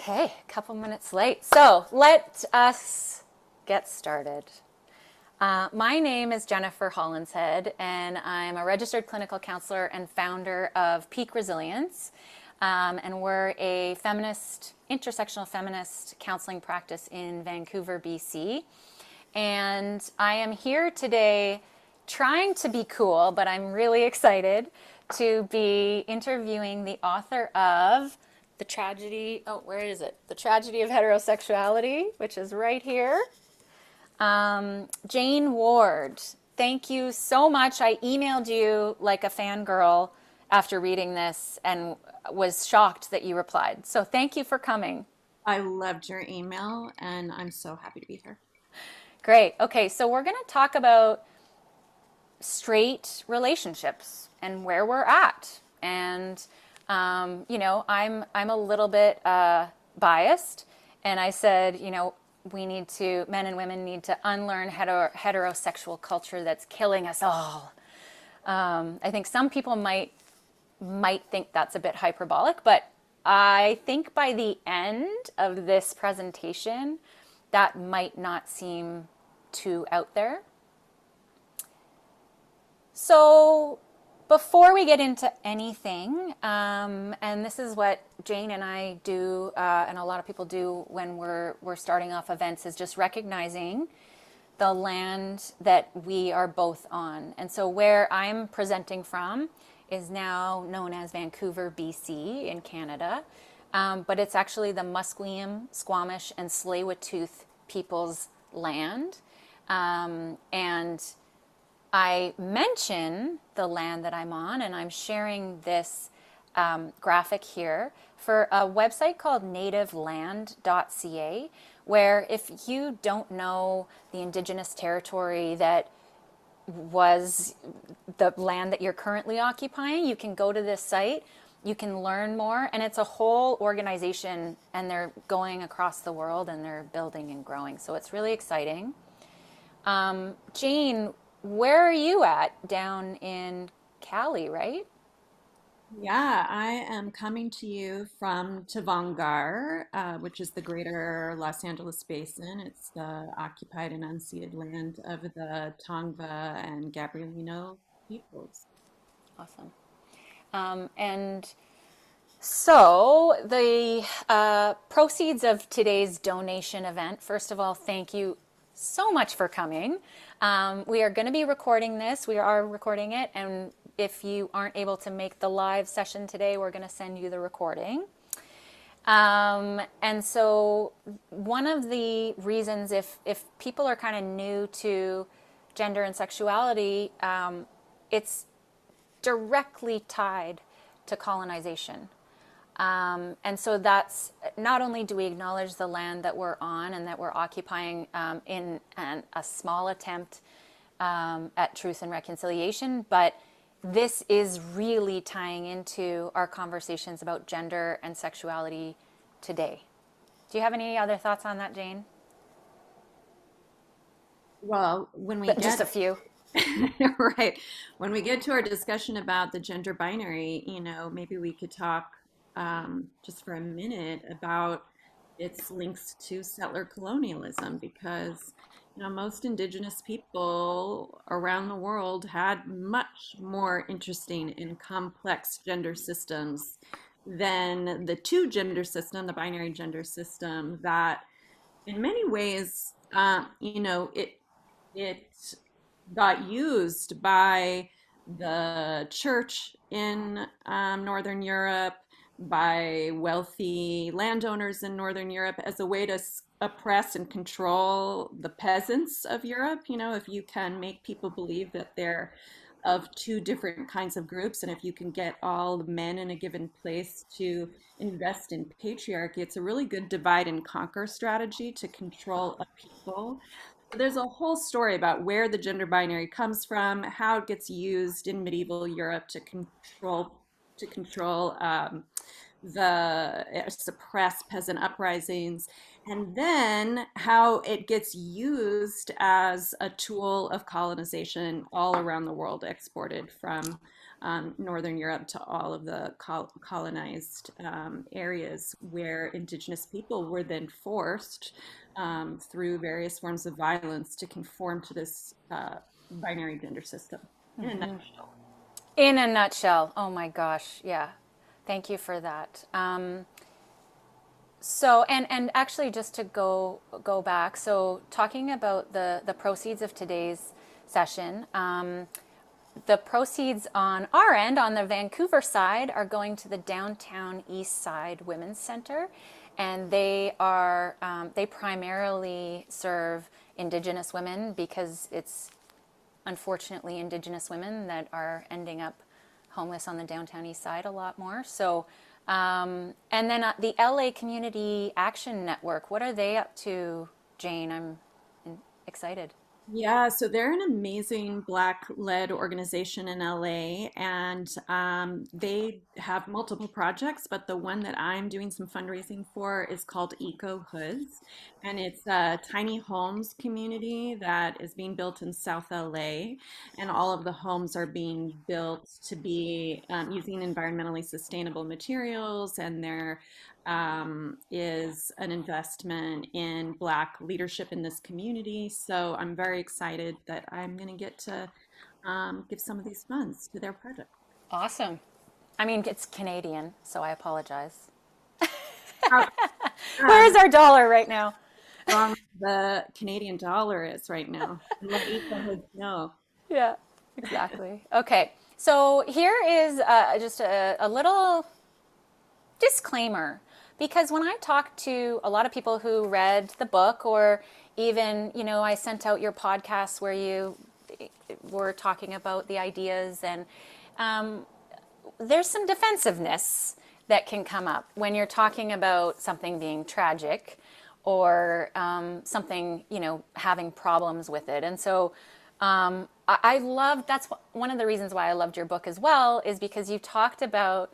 Okay, a couple minutes late. So let us get started. My name is Jennifer Hollinshead, and I'm a registered clinical counselor and founder of Peak Resilience. And we're a feminist, intersectional feminist counseling practice in Vancouver, BC. And I am here today trying to be cool, but I'm really excited to be interviewing the author of the tragedy. Oh, where is it? The Tragedy of Heterosexuality, which is right here. Jane Ward. Thank you so much. I emailed you like a fangirl after reading this and was shocked that you replied. So thank you for coming. I loved your email and I'm so happy to be here. Great. Okay, so we're going to talk about straight relationships and where we're at. And I'm a little bit biased, and I said, men and women need to unlearn heterosexual culture that's killing us all. I think some people might think that's a bit hyperbolic, but I think by the end of this presentation, that might not seem too out there. So before we get into anything, and this is what Jane and I do, and a lot of people do when we're starting off events, is just recognizing the land that we are both on. And so where I'm presenting from is now known as Vancouver, BC in Canada, but it's actually the Musqueam, Squamish, and Tsleil-Waututh people's land. And I mention the land that I'm on, and I'm sharing this graphic here for a website called nativeland.ca, where if you don't know the indigenous territory that was the land that you're currently occupying, you can go to this site, you can learn more, and it's a whole organization, and they're going across the world and they're building and growing. So it's really exciting. Jane, where are you at? Down in Cali, right? Yeah, I am coming to you from Tavangar, which is the greater Los Angeles basin. It's the occupied and unceded land of the Tongva and Gabrielino peoples. Awesome. And so the proceeds of today's donation event, first of all, thank you so much for coming. We are going to be recording this. We are recording it. And if you aren't able to make the live session today, we're going to send you the recording. And so one of the reasons, if people are kind of new to gender and sexuality, it's directly tied to colonization. And so that's not only do we acknowledge the land that we're on and that we're occupying in a small attempt at truth and reconciliation, but this is really tying into our conversations about gender and sexuality today. Do you have any other thoughts on that, Jane? Well, when we But just get a few. right, when we get to our discussion about the gender binary, maybe we could talk just for a minute about its links to settler colonialism because most indigenous people around the world had much more interesting and complex gender systems than the two gender system, the binary gender system that in many ways it got used by the church in Northern Europe, by wealthy landowners in Northern Europe as a way to oppress and control the peasants of Europe. If you can make people believe that they're of two different kinds of groups, and if you can get all the men in a given place to invest in patriarchy, it's a really good divide and conquer strategy to control a people. There's a whole story about where the gender binary comes from, how it gets used in medieval Europe to control the suppress peasant uprisings, and then how it gets used as a tool of colonization all around the world, exported from Northern Europe to all of the colonized areas where indigenous people were then forced through various forms of violence to conform to this binary gender system. In a nutshell. In a nutshell. Oh my gosh. Yeah. Thank you for that. So and actually just to go back, so talking about the proceeds of today's session, the proceeds on our end, on the Vancouver side, are going to the Downtown East Side Women's Center, and they primarily serve Indigenous women because it's unfortunately Indigenous women that are ending up homeless on the Downtown East Side a lot more. So, and then the LA Community Action Network, what are they up to, Jane? I'm excited. Yeah, so they're an amazing Black-led organization in LA, and they have multiple projects, but the one that I'm doing some fundraising for is called Eco Hoods, and it's a tiny homes community that is being built in South LA, and all of the homes are being built to be using environmentally sustainable materials, and they're is an investment in Black leadership in this community. So I'm very excited that I'm going to get to give some of these funds to their project. Awesome. I mean, it's Canadian, so I apologize. How Where's our dollar right now? strong the Canadian dollar is right now. And let Eco know. Yeah, exactly. Okay, so here is just a little disclaimer, because when I talk to a lot of people who read the book, or even, I sent out your podcast where you were talking about the ideas, and there's some defensiveness that can come up when you're talking about something being tragic, or something, having problems with it. And so I loved, that's one of the reasons why I loved your book as well, is because you talked about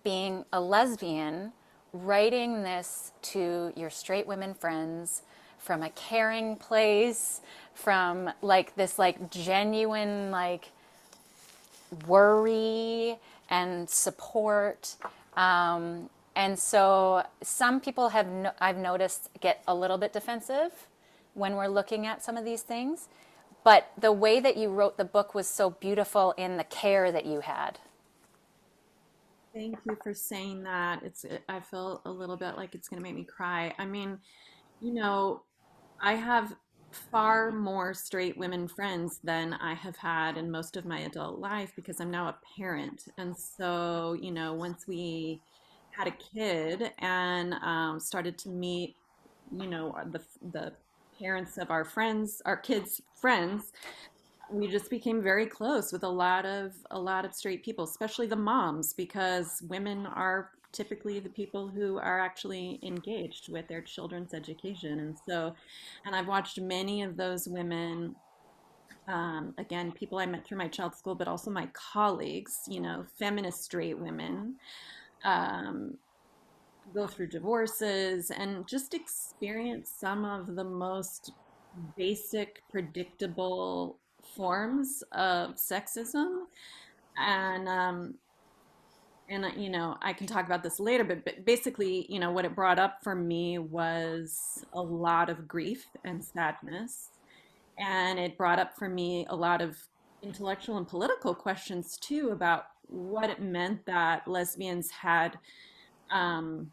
being a lesbian, writing this to your straight women friends from a caring place, from like this like genuine like worry and support. And so some people I've noticed get a little bit defensive when we're looking at some of these things. But the way that you wrote the book was so beautiful in the care that you had. Thank you for saying that. I feel a little bit like it's going to make me cry. I mean, you know, I have far more straight women friends than I have had in most of my adult life because I'm now a parent. And so, once we had a kid and started to meet, the parents of our friends, our kids' friends, we just became very close with a lot of straight people, especially the moms, because women are typically the people who are actually engaged with their children's education. And I've watched many of those women, again, people I met through my child school, but also my colleagues, feminist straight women, um, go through divorces and just experience some of the most basic, predictable forms of sexism. And I can talk about this later, but basically, what it brought up for me was a lot of grief and sadness, and it brought up for me a lot of intellectual and political questions too about what it meant that lesbians had um,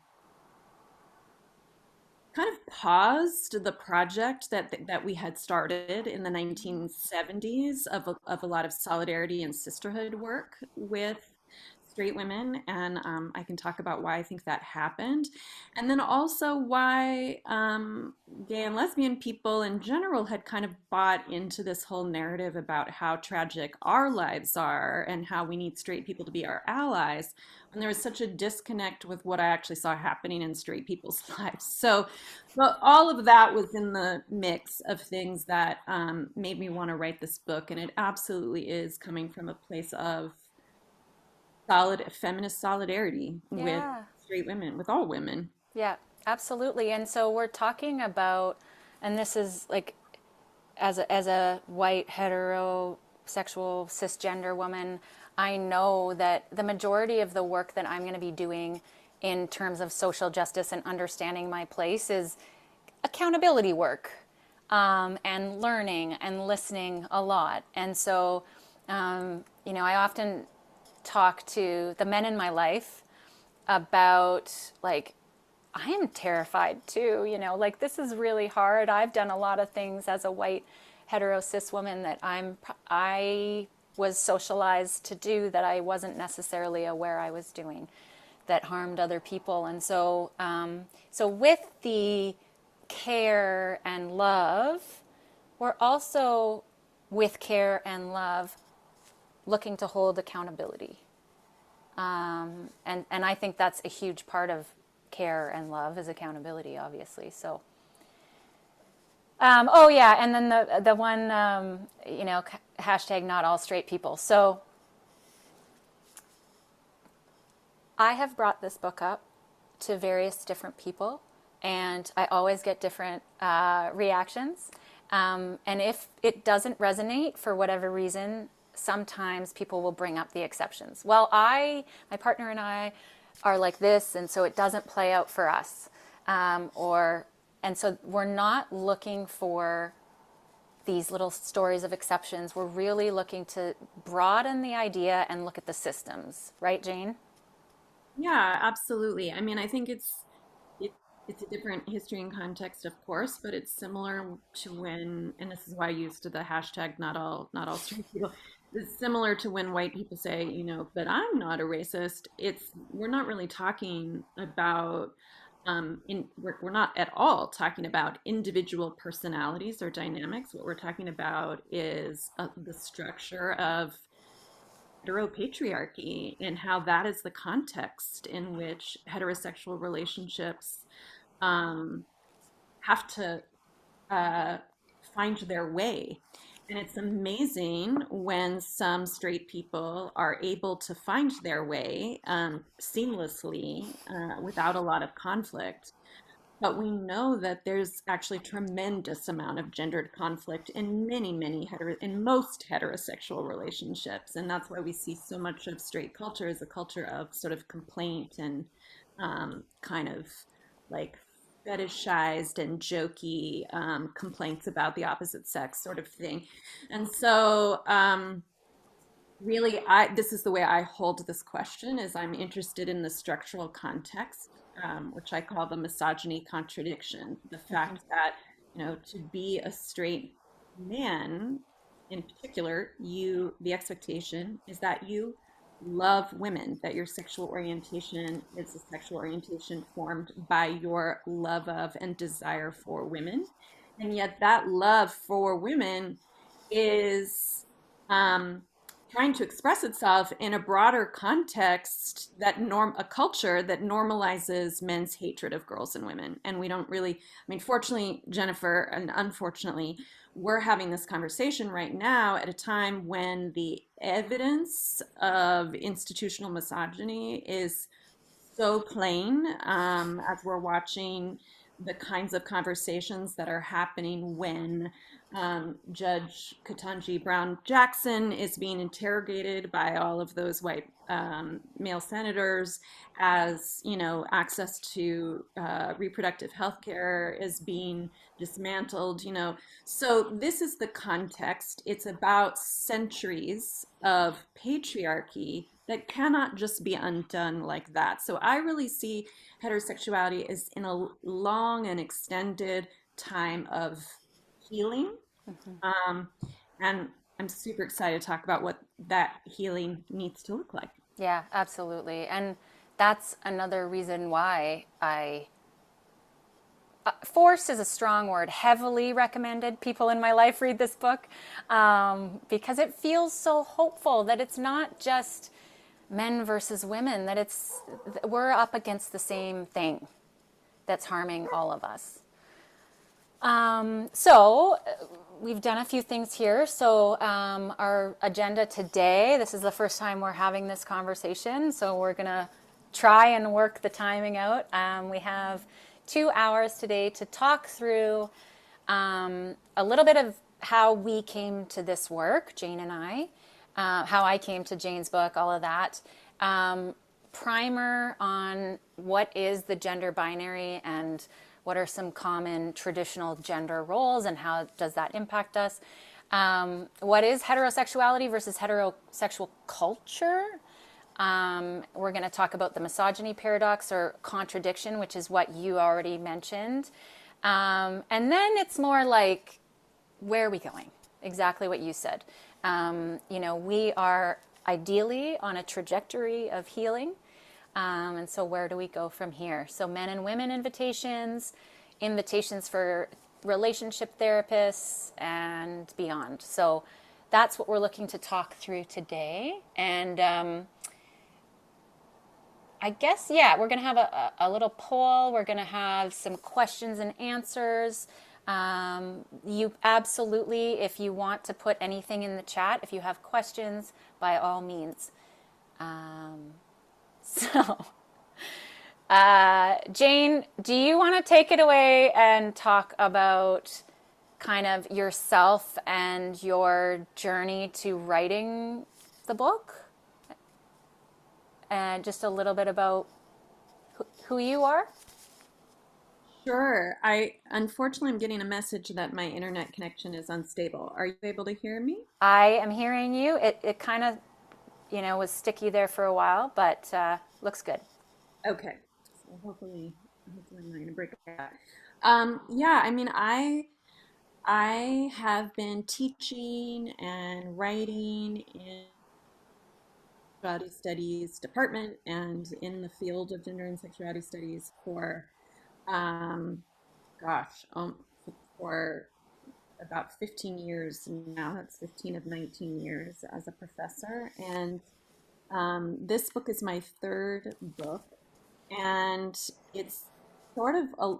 kind of paused the project that we had started in the 1970s of a lot of solidarity and sisterhood work with straight women, and I can talk about why I think that happened, and then also why gay and lesbian people in general had kind of bought into this whole narrative about how tragic our lives are and how we need straight people to be our allies, when there was such a disconnect with what I actually saw happening in straight people's lives. So, well, all of that was in the mix of things that made me want to write this book, and it absolutely is coming from a place of solid feminist solidarity with Yeah. straight women, with all women. Yeah, absolutely. And so we're talking about, and this is like, as a white heterosexual cisgender woman, I know that the majority of the work that I'm going to be doing in terms of social justice and understanding my place is accountability work, and learning and listening a lot. And so, I often talk to the men in my life about, like, I am terrified too, like, this is really hard. I've done a lot of things as a white hetero cis woman that I was socialized to do that I wasn't necessarily aware I was doing, that harmed other people. And so, so with the care and love, we're also, with care and love, looking to hold accountability. And I think that's a huge part of care and love is accountability, obviously. So, oh yeah, and then the one, hashtag not all straight people. So I have brought this book up to various different people, and I always get different reactions. And if it doesn't resonate for whatever reason, sometimes people will bring up the exceptions. Well, my partner and I are like this, and so it doesn't play out for us. And so we're not looking for these little stories of exceptions. We're really looking to broaden the idea and look at the systems, right, Jane? Yeah, absolutely. I mean, I think it, it's a different history and context, of course, but it's similar to when, and this is why I used the hashtag not all straight people. It's similar to when white people say, but I'm not a racist. We're not really talking about we're not at all talking about individual personalities or dynamics. What we're talking about is the structure of heteropatriarchy and how that is the context in which heterosexual relationships um, have to uh, find their way. And it's amazing when some straight people are able to find their way seamlessly without a lot of conflict. But we know that there's actually tremendous amount of gendered conflict in in most heterosexual relationships, and that's why we see so much of straight culture as a culture of sort of complaint and kind of like fetishized and jokey complaints about the opposite sex sort of thing. And so really this is the way I hold this question is I'm interested in the structural context, which I call the misogyny contradiction, the fact that to be a straight man in particular, the expectation is that you love women, that your sexual orientation is a sexual orientation formed by your love of and desire for women, and yet that love for women is um, trying to express itself in a broader context that a culture that normalizes men's hatred of girls and women. And we don't really, I mean, fortunately, Jennifer, and unfortunately, we're having this conversation right now at a time when the evidence of institutional misogyny is so plain, as we're watching the kinds of conversations that are happening when Judge Ketanji Brown Jackson is being interrogated by all of those white male senators, as access to reproductive health care is being dismantled. So this is the context. It's about centuries of patriarchy that cannot just be undone like that. So I really see heterosexuality as in a long and extended time of healing. Um, and I'm super excited to talk about what that healing needs to look like. Yeah, absolutely. And that's another reason why forced is a strong word, heavily recommended people in my life read this book, because it feels so hopeful that it's not just men versus women, that we're up against the same thing that's harming all of us. So we've done a few things here. So our agenda today, this is the first time we're having this conversation, so we're going to try and work the timing out. We have 2 hours today to talk through a little bit of how we came to this work, Jane and I, how I came to Jane's book, all of that. Primer on what is the gender binary and what are some common traditional gender roles and how does that impact us. What is heterosexuality versus heterosexual culture? We're going to talk about the misogyny paradox or contradiction, which is what you already mentioned. And then it's more like, where are we going? Exactly what you said. We are ideally on a trajectory of healing. And so where do we go from here? So men and women invitations, invitations for relationship therapists and beyond. So that's what we're looking to talk through today. And I guess, yeah, we're going to have a little poll. We're going to have some questions and answers. You absolutely, if you want to put anything in the chat, if you have questions, by all means. So, Jane, do you want to take it away and talk about kind of yourself and your journey to writing the book? And just a little bit about who you are? Sure. I unfortunately I'm getting a message that my internet connection is unstable. Are you able to hear me? I am hearing you. It kind of, was sticky there for a while, but looks good. Okay. So hopefully I'm not gonna break that. Yeah, I mean I have been teaching and writing in sexuality studies department and in the field of gender and sexuality studies for um gosh, for about 15 years now. That's 15 of 19 years as a professor. And this book is my third book. And it's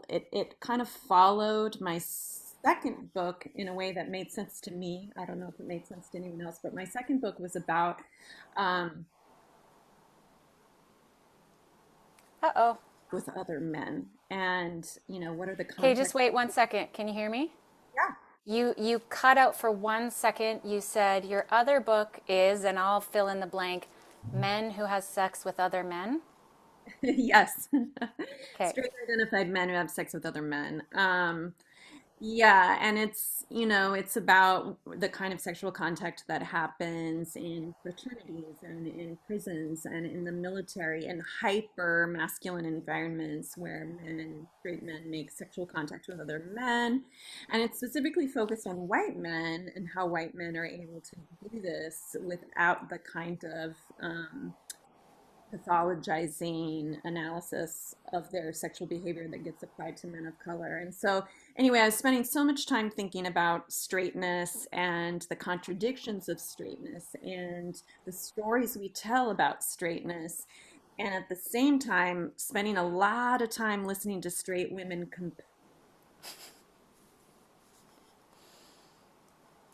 it kind of followed my second book in a way that made sense to me. I don't know if it made sense to anyone else, but my second book was about um, Uh-oh. with other men. And, what are the Okay, just contexts? wait 1 second. Can you hear me? Yeah. You cut out for 1 second. You said your other book is, and I'll fill in the blank, men who has sex with other men. Yes. Okay. Straight identified men who have sex with other men. Yeah, and it's about the kind of sexual contact that happens in fraternities and in prisons and in the military and hyper masculine environments where straight men make sexual contact with other men. And it's specifically focused on white men and how white men are able to do this without the kind of pathologizing analysis of their sexual behavior that gets applied to men of color. And so, anyway, I was spending so much time thinking about straightness and the contradictions of straightness and the stories we tell about straightness. And at the same time, spending a lot of time listening to straight women.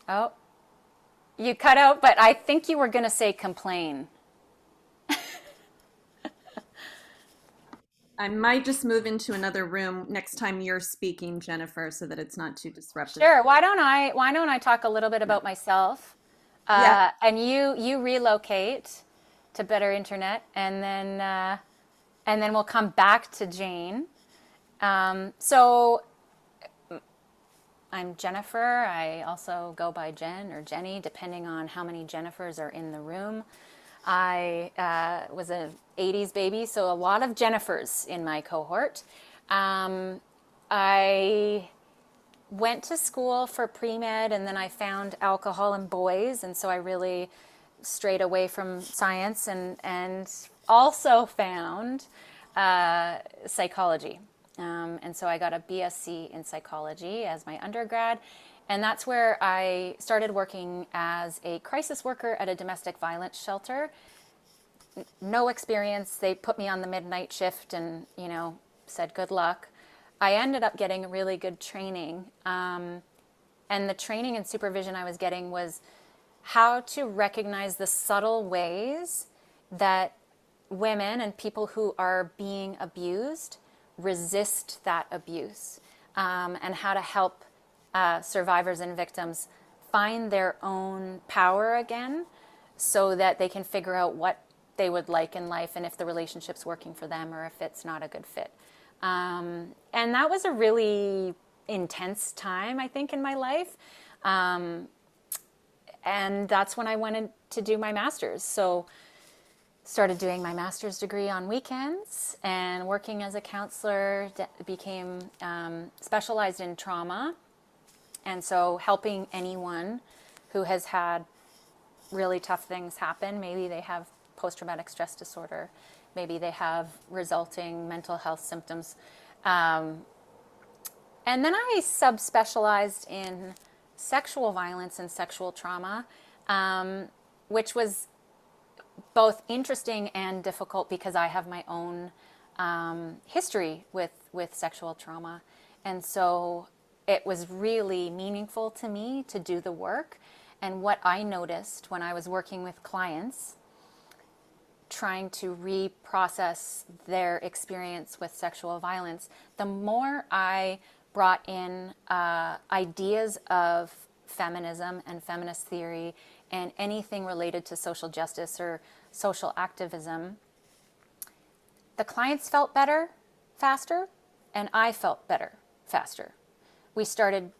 Oh, you cut out, but I think you were going to say complain. I might just move into another room next time you're speaking, Jennifer, so that it's not too disruptive. Sure. Why don't I talk a little bit about myself, Yeah. and you relocate to better internet, and then we'll come back to Jane. So I'm Jennifer. I also go by Jen or Jenny, depending on how many Jennifers are in the room. I was an 80s baby, so a lot of Jennifers in my cohort. I went to school for pre-med and then I found alcohol in boys, and so I really strayed away from science and also found psychology. And so I got a BSc in psychology as my undergrad. And that's where I started working as a crisis worker at a domestic violence shelter. No experience. They put me on the midnight shift and, said good luck. I ended up getting really good training. And the training and supervision I was getting was how to recognize the subtle ways that women and people who are being abused resist that abuse, and how to help survivors and victims find their own power again, so that they can figure out what they would like in life and if the relationship's working for them or if it's not a good fit. And that was a really intense time, I think, in my life. And that's when I wanted to do my master's. So started doing my master's degree on weekends and working as a counselor, became specialized in trauma. And so helping anyone who has had really tough things happen. Maybe they have post-traumatic stress disorder. Maybe they have resulting mental health symptoms. And then I subspecialized in sexual violence and sexual trauma, which was both interesting and difficult because I have my own history with sexual trauma. And so it was really meaningful to me to do the work. And what I noticed when I was working with clients, trying to reprocess their experience with sexual violence, the more I brought in ideas of feminism and feminist theory and anything related to social justice or social activism, the clients felt better faster, and I felt better faster. We started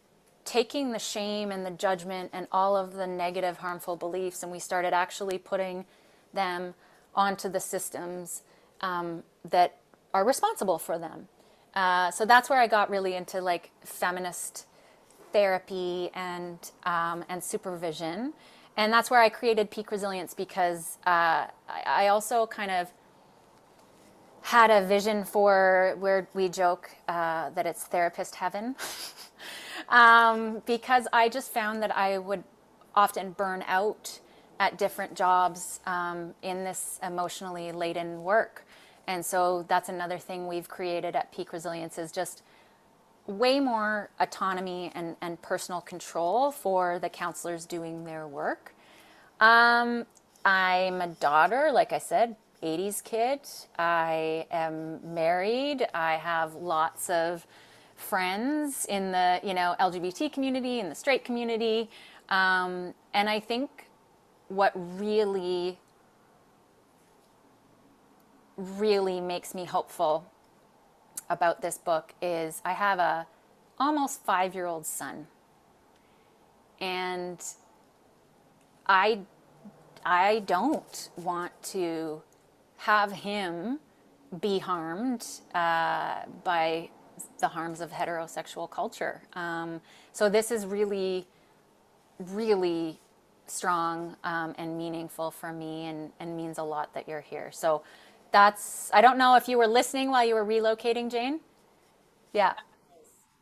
taking the shame and the judgment and all of the negative, harmful beliefs, and we started actually putting them onto the systems that are responsible for them. So that's where I got really into like feminist therapy and supervision, and that's where I created Peak Resilience because I also kind of had a vision for where we joke that it's therapist heaven. Because I just found that I would often burn out at different jobs in this emotionally laden work. And so that's another thing we've created at Peak Resilience is just way more autonomy and personal control for the counselors doing their work. I'm a daughter, like I said, 80s kid. I am married. I have lots of friends in the LGBT community, in the straight community. And I think what really, really makes me hopeful about this book is I have a almost 5-year-old son. And I don't want to have him be harmed by the harms of heterosexual culture. So this is really, really strong and meaningful for me and means a lot that you're here. So I don't know if you were listening while you were relocating, Jane. Yeah.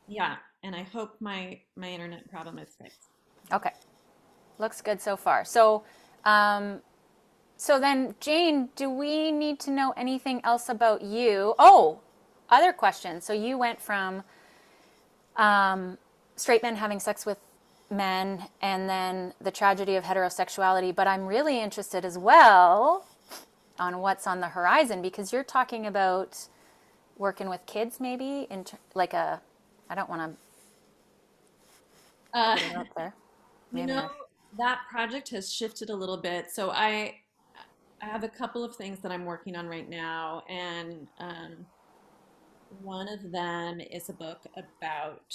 Yeah, and I hope my internet problem is fixed. Okay. Looks good so far. So then, Jane, do we need to know anything else about you? Oh, other question. So you went from straight men having sex with men and then the tragedy of heterosexuality, but I'm really interested as well on what's on the horizon because you're talking about working with kids maybe like I don't want to Uh, put it out there. you Maybe know, that project has shifted a little bit. So I have a couple of things that I'm working on right now, and one of them is a book about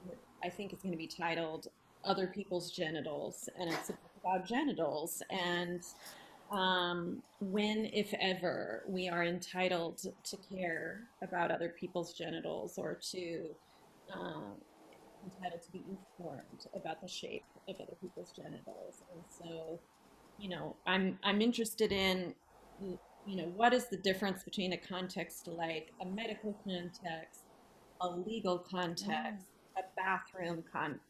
what I think it's going to be titled "Other People's Genitals," and it's a book about genitals and when, if ever, we are entitled to care about other people's genitals or to um, entitled to be informed about the shape of other people's genitals. And so, I'm interested in, what is the difference between a context like a medical context, a legal context, a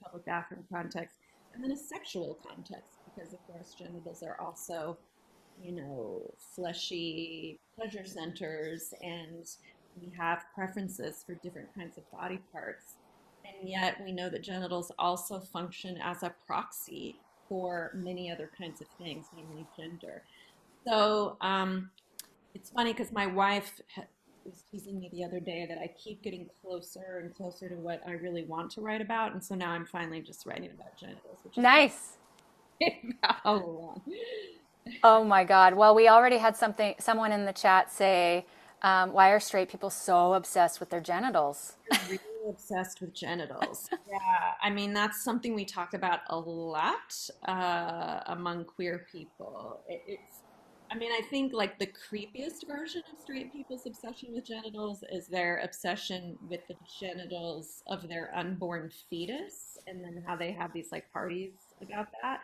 public bathroom context, and then a sexual context, because of course genitals are also, fleshy pleasure centers, and we have preferences for different kinds of body parts. And yet we know that genitals also function as a proxy for many other kinds of things, namely gender. So it's funny because my wife was teasing me the other day that I keep getting closer and closer to what I really want to write about. And so now I'm finally just writing about genitals, which is great. nice. How long? Oh my God. Well, we already had someone in the chat say, why are straight people so obsessed with their genitals? Really obsessed with genitals. Yeah, I mean, that's something we talk about a lot among queer people. I mean, I think like the creepiest version of straight people's obsession with genitals is their obsession with the genitals of their unborn fetus, and then how they have these like parties about that.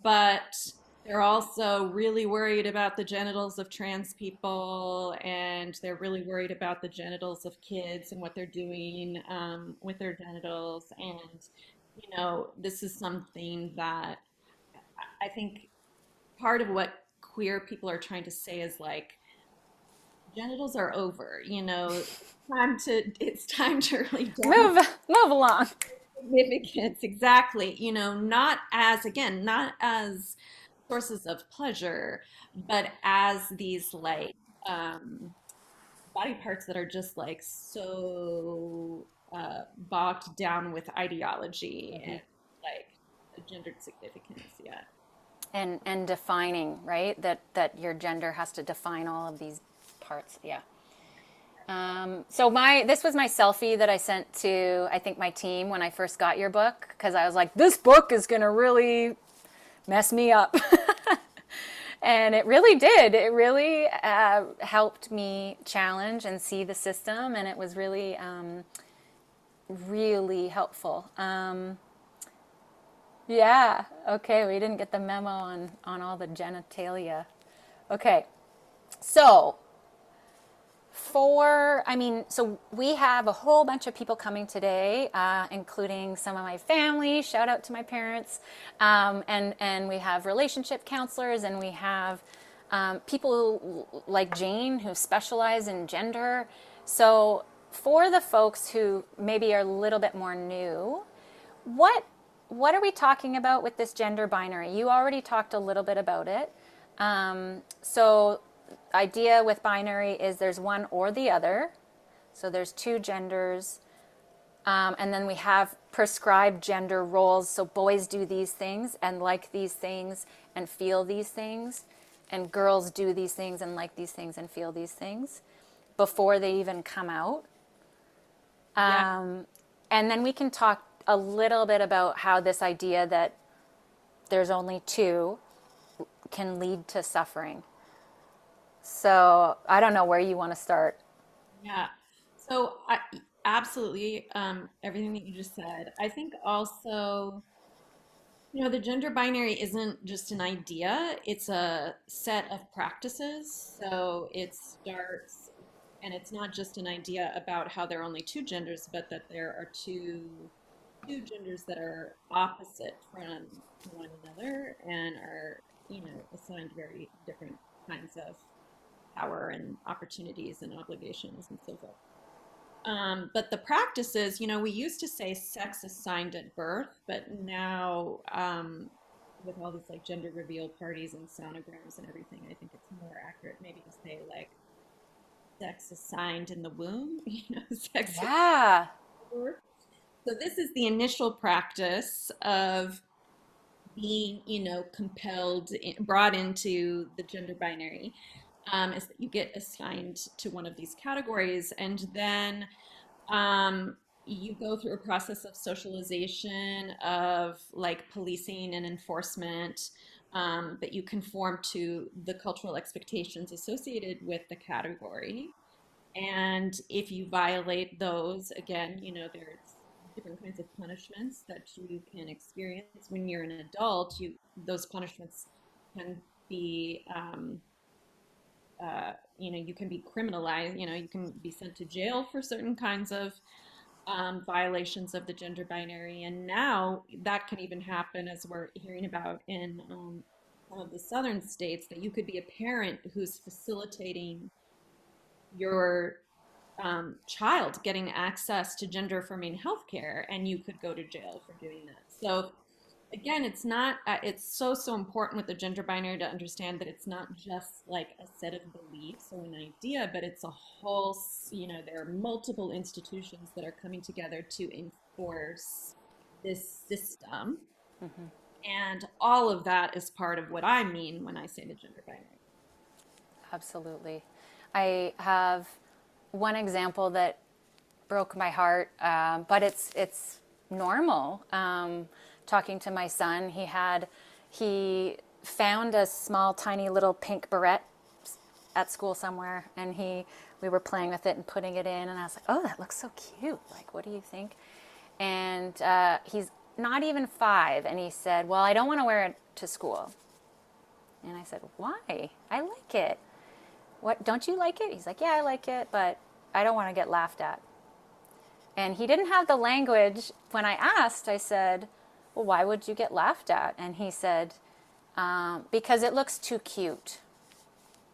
But they're also really worried about the genitals of trans people, and they're really worried about the genitals of kids and what they're doing with their genitals. And, this is something that I think part of what queer people are trying to say is like, genitals are over, it's time to really Move, move along. significance, exactly, not as, again, not as sources of pleasure, but as these like um body parts that are just like so bogged down with ideology and like gendered significance. Yeah. And defining, right? That your gender has to define all of these parts. Yeah. So this was my selfie that I sent to, I think, my team when I first got your book, because I was like, this book is gonna really mess me up. And it really did. It really helped me challenge and see the system, and it was really, really helpful. Yeah. Okay. We didn't get the memo on all the genitalia. Okay. So so we have a whole bunch of people coming today, including some of my family. Shout out to my parents, and we have relationship counselors, and we have people like Jane who specialize in gender. So for the folks who maybe are a little bit more new, what what are we talking about with this gender binary? You already talked a little bit about it. So idea with binary is there's one or the other. So there's two genders. And then we have prescribed gender roles. So boys do these things and like these things and feel these things. And girls do these things and like these things and feel these things before they even come out. Yeah. And then we can talk a little bit about how this idea that there's only two can lead to suffering. So I don't know where you want to start. Yeah. So absolutely, everything that you just said. I think also, the gender binary isn't just an idea, it's a set of practices. So it starts, and it's not just an idea about how there are only two genders, but that there are two genders that are opposite from one another and are, assigned very different kinds of power and opportunities and obligations and so forth. But the practices, we used to say sex assigned at birth, but now with all these like gender reveal parties and sonograms and everything, I think it's more accurate maybe to say like sex assigned in the womb, sex assigned Yeah. at birth. So this is the initial practice of being, compelled, brought into the gender binary, is that you get assigned to one of these categories, and then um, you go through a process of socialization, of like policing and enforcement, that you conform to the cultural expectations associated with the category. And if you violate those, again, there's different kinds of punishments that you can experience when you're an adult. Those punishments can be, you can be criminalized. You can be sent to jail for certain kinds of violations of the gender binary. And now that can even happen, as we're hearing about in some of the southern states, that you could be a parent who's facilitating your child getting access to gender affirming healthcare, and you could go to jail for doing that. So again, it's not, it's so important with the gender binary to understand that it's not just like a set of beliefs or an idea, but it's a whole, there are multiple institutions that are coming together to enforce this system. And all of that is part of what I mean when I say the gender binary. Absolutely. I have one example that broke my heart, but it's normal. Talking to my son, he found a small, tiny little pink beret at school somewhere, and we were playing with it and putting it in, and I was like, oh, that looks so cute. Like, what do you think? And he's not even 5, and he said, well, I don't want to wear it to school. And I said, why? I like it. What, don't you like it? He's like, yeah, I like it, but I don't want to get laughed at. And he didn't have the language. When I asked, I said, well, why would you get laughed at? And he said, because it looks too cute.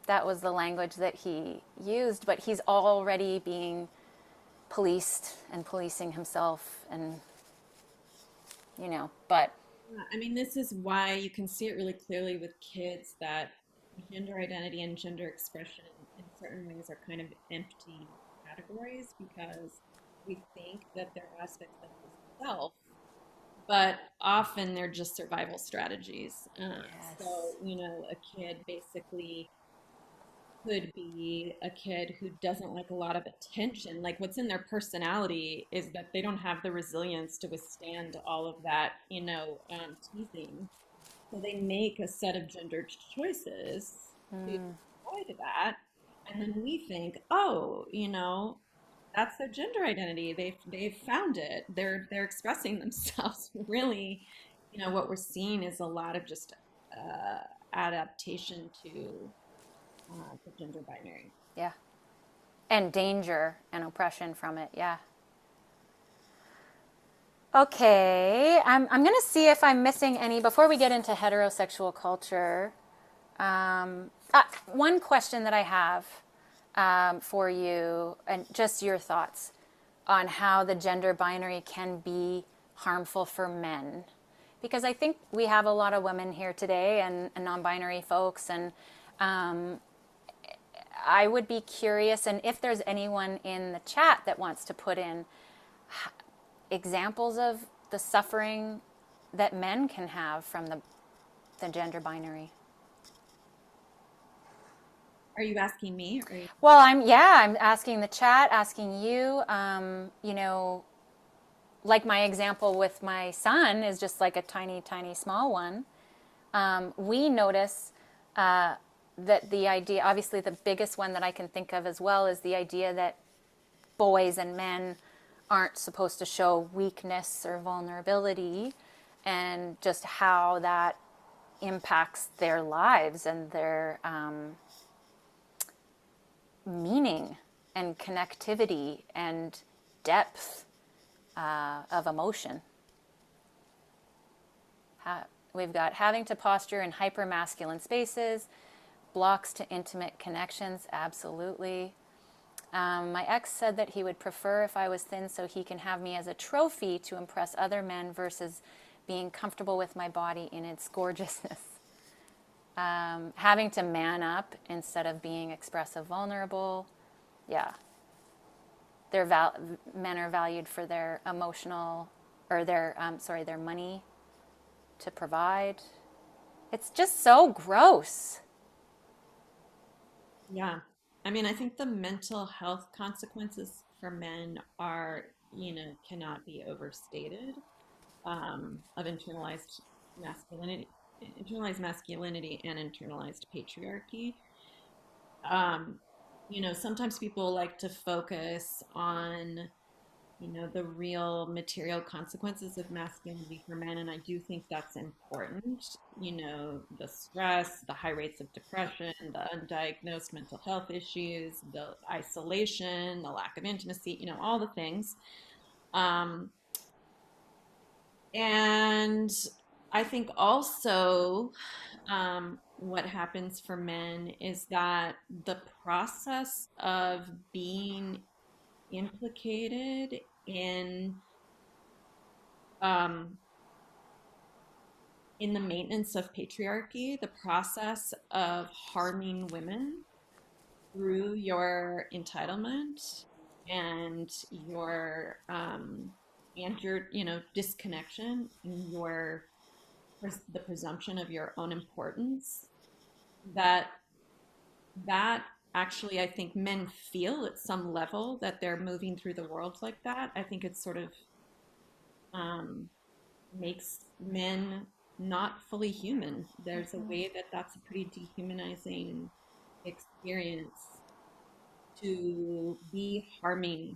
That was the language that he used, but he's already being policed and policing himself, and, but Yeah, I mean, this is why you can see it really clearly with kids that gender identity and gender expression in certain ways are kind of empty categories because we think that they're aspects of the self, but often they're just survival strategies. So, yes. a kid basically could be a kid who doesn't like a lot of attention. Like what's in their personality is that they don't have the resilience to withstand all of that, teasing. So they make a set of gendered choices to avoid that. And then we think, oh, that's their gender identity. They've found it. They're expressing themselves. Really, what we're seeing is a lot of just adaptation to the gender binary. Yeah. And danger and oppression from it. Yeah. Okay. I'm going to see if I'm missing any before we get into heterosexual culture. One question that I have for you, and just your thoughts on how the gender binary can be harmful for men. Because I think we have a lot of women here today and non binary folks, and I would be curious, and if there's anyone in the chat that wants to put in examples of the suffering that men can have from the gender binary. Are you asking me? Or Well, I'm asking the chat, asking you, like my example with my son is just like a tiny, tiny, small one. We notice that the idea, obviously, the biggest one that I can think of as well is the idea that boys and men aren't supposed to show weakness or vulnerability, and just how that impacts their lives and their meaning and connectivity and depth of emotion. We've got having to posture in hypermasculine spaces, blocks to intimate connections, absolutely. My ex said that he would prefer if I was thin so he can have me as a trophy to impress other men versus being comfortable with my body in its gorgeousness. Having to man up instead of being expressive, vulnerable. Yeah. Men are valued for their emotional, or their money to provide. It's just so gross. yeah. I mean, I think the mental health consequences for men are, cannot be overstated, of masculinity, internalized masculinity and internalized patriarchy. Um, Sometimes people like to focus on the real material consequences of masculinity for men. And I do think that's important. The stress, the high rates of depression, the undiagnosed mental health issues, the isolation, the lack of intimacy, all the things. Um, and I think also what happens for men is that the process of being implicated um, in the maintenance of patriarchy, the process of harming women through your entitlement and your disconnection and your the presumption of your own importance, that that actually, I think men feel at some level that they're moving through the world like that. I think it's sort of um, makes men not fully human. There's a way that that's a pretty dehumanizing experience to be harming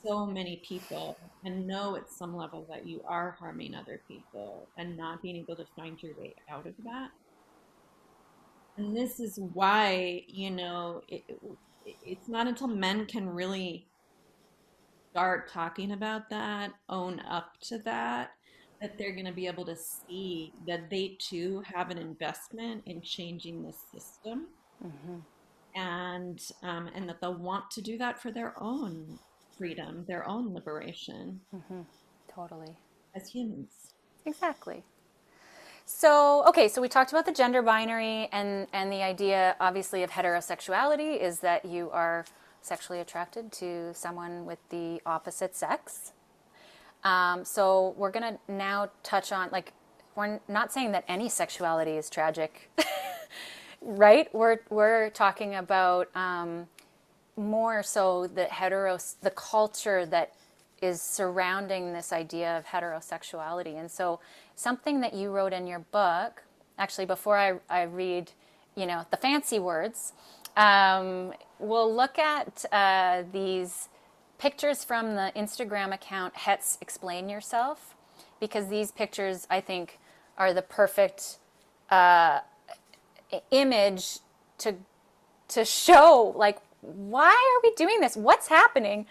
so many people and know at some level that you are harming other people and not being able to find your way out of that. And this is why, it's not until men can really start talking about that, own up to that, that they're going to be able to see that they too have an investment in changing the system, and that they'll want to do that for their own freedom, their own liberation Totally. as humans. Exactly. So, okay, so we talked about the gender binary, and the idea, obviously, of heterosexuality is that you are sexually attracted to someone with the opposite sex. So we're going to now touch on, like, we're not saying that any sexuality is tragic, right? We're talking about more so the culture that is surrounding this idea of heterosexuality. And so something that you wrote in your book, actually, before I read, the fancy words, we'll look at these pictures from the Instagram account Hets Explain Yourself, because these pictures, I think, are the perfect image to show, like, why are we doing this? What's happening?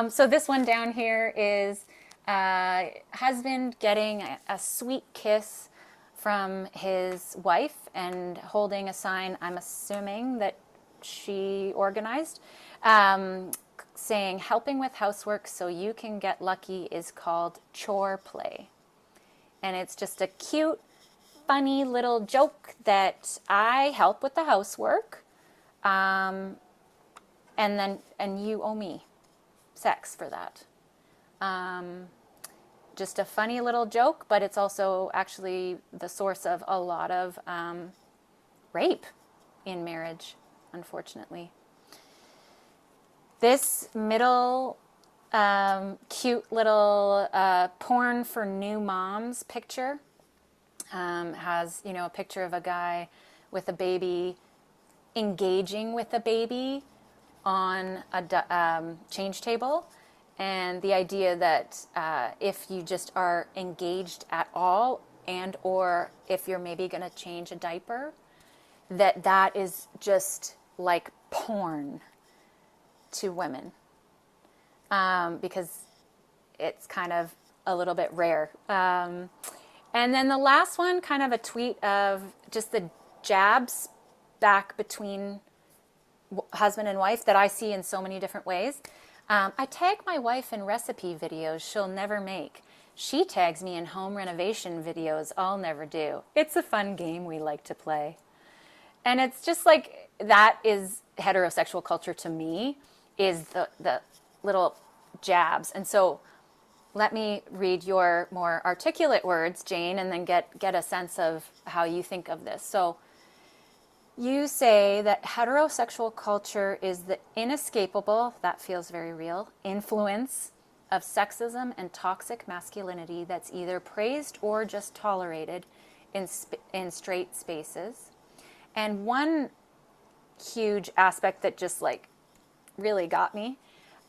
So this one down here is husband getting a sweet kiss from his wife and holding a sign, I'm assuming that she organized, saying, helping with housework so you can get lucky is called chore play. And it's just a cute, funny little joke that I help with the housework, and you owe me sex for that. Just a funny little joke, but it's also actually the source of a lot of rape in marriage, unfortunately. This middle cute little porn for new moms picture has, a picture of a guy with a baby engaging with a baby on a change table, and the idea that if you just are engaged at all, and or if you're maybe going to change a diaper, that is just like porn to women, because it's kind of a little bit rare. And then the last one, kind of a tweet of just the jabs back between husband and wife that I see in so many different ways. I tag my wife in recipe videos she'll never make. She tags me in home renovation videos I'll never do. It's a fun game we like to play. And it's just like, that is heterosexual culture to me, is the little jabs. And so let me read your more articulate words, Jane, and then get a sense of how you think of this. So you say that heterosexual culture is the inescapable, that feels very real, influence of sexism and toxic masculinity that's either praised or just tolerated in straight spaces. And one huge aspect that just like really got me,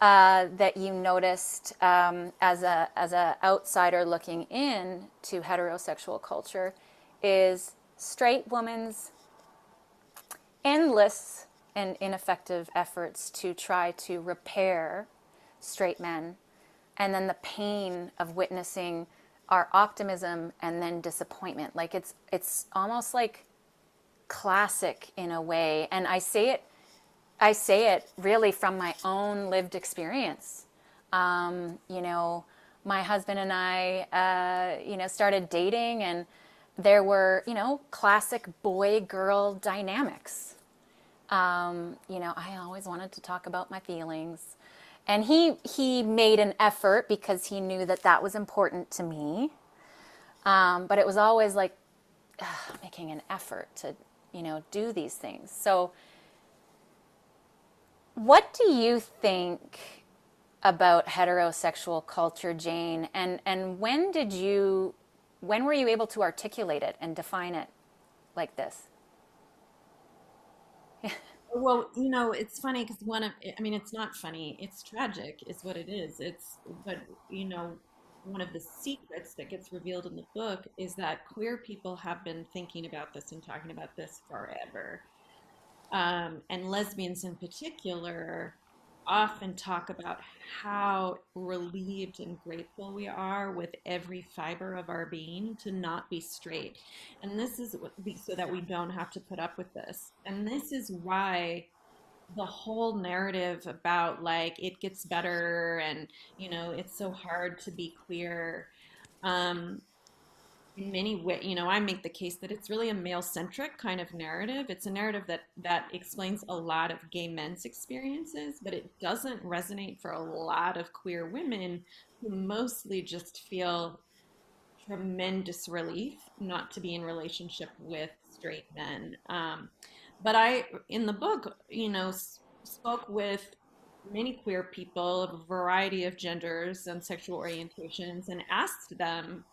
that you noticed as a outsider looking in to heterosexual culture, is straight women's endless and ineffective efforts to try to repair straight men, and then the pain of witnessing our optimism and then disappointment. Like it's almost like classic in a way, and I say it really from my own lived experience. My husband and I, started dating, and there were, classic boy-girl dynamics. I always wanted to talk about my feelings. And he made an effort because he knew that was important to me. But it was always like making an effort to, do these things. So, what do you think about heterosexual culture, Jane? And when were you able to articulate it and define it like this? Well, it's funny because I mean, it's not funny. It's tragic, is what it is. But, one of the secrets that gets revealed in the book is that queer people have been thinking about this and talking about this forever. And lesbians in particular often talk about how relieved and grateful we are with every fiber of our being to not be straight. And this is so that we don't have to put up with this. And this is why the whole narrative about like it gets better and it's so hard to be queer, um, in many ways, I make the case that it's really a male-centric kind of narrative. It's a narrative that explains a lot of gay men's experiences, but it doesn't resonate for a lot of queer women who mostly just feel tremendous relief not to be in relationship with straight men. But I, in the book, spoke with many queer people of a variety of genders and sexual orientations and asked them,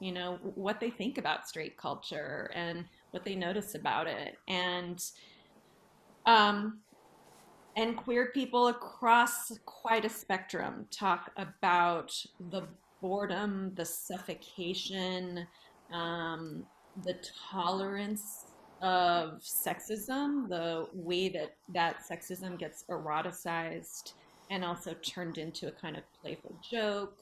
what they think about straight culture and what they notice about it. Um, and queer people across quite a spectrum talk about the boredom, the suffocation, the tolerance of sexism, the way that sexism gets eroticized and also turned into a kind of playful joke,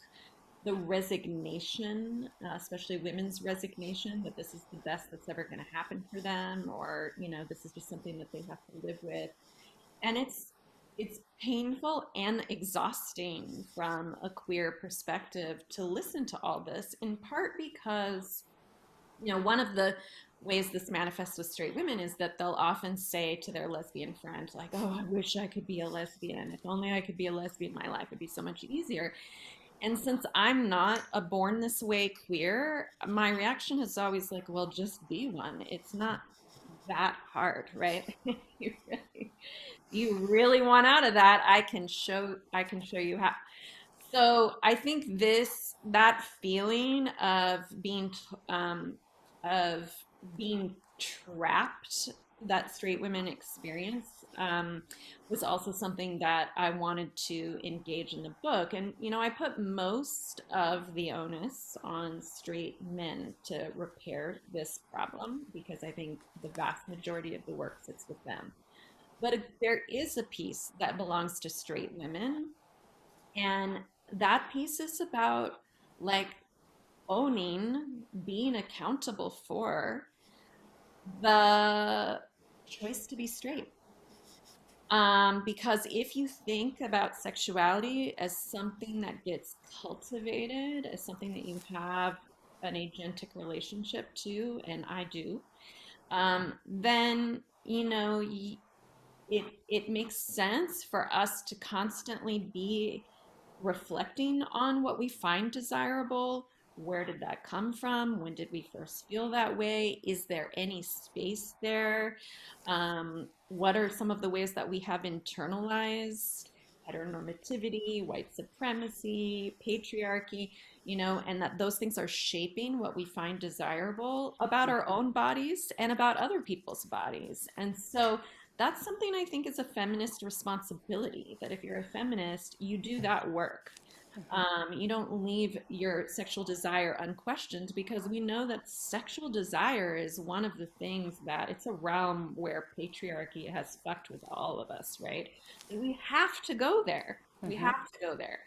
the resignation, especially women's resignation, that this is the best that's ever going to happen for them, or, this is just something that they have to live with. And it's painful and exhausting from a queer perspective to listen to all this, in part because one of the ways this manifests with straight women is that they'll often say to their lesbian friend, like, oh, I wish I could be a lesbian. If only I could be a lesbian, my life would be so much easier. And since I'm not a born this way queer, my reaction is always like, well, just be one. It's not that hard, right? You really, you really want out of that, I can show you how. So I think that feeling of being trapped that straight women experience, was also something that I wanted to engage in the book. And I put most of the onus on straight men to repair this problem because I think the vast majority of the work sits with them. But there is a piece that belongs to straight women, and that piece is about like owning, being accountable for the choice to be straight. Because if you think about sexuality as something that gets cultivated, as something that you have an agentic relationship to, and I do, then it makes sense for us to constantly be reflecting on what we find desirable. Where did that come from? When did we first feel that way? Is there any space there? What are some of the ways that we have internalized heteronormativity, white supremacy, patriarchy, and that those things are shaping what we find desirable about our own bodies and about other people's bodies? And so that's something I think is a feminist responsibility, that if you're a feminist, you do that work. You don't leave your sexual desire unquestioned, because we know that sexual desire is one of the things that it's a realm where patriarchy has fucked with all of us, right? And we have to go there. We Mm-hmm. have to go there.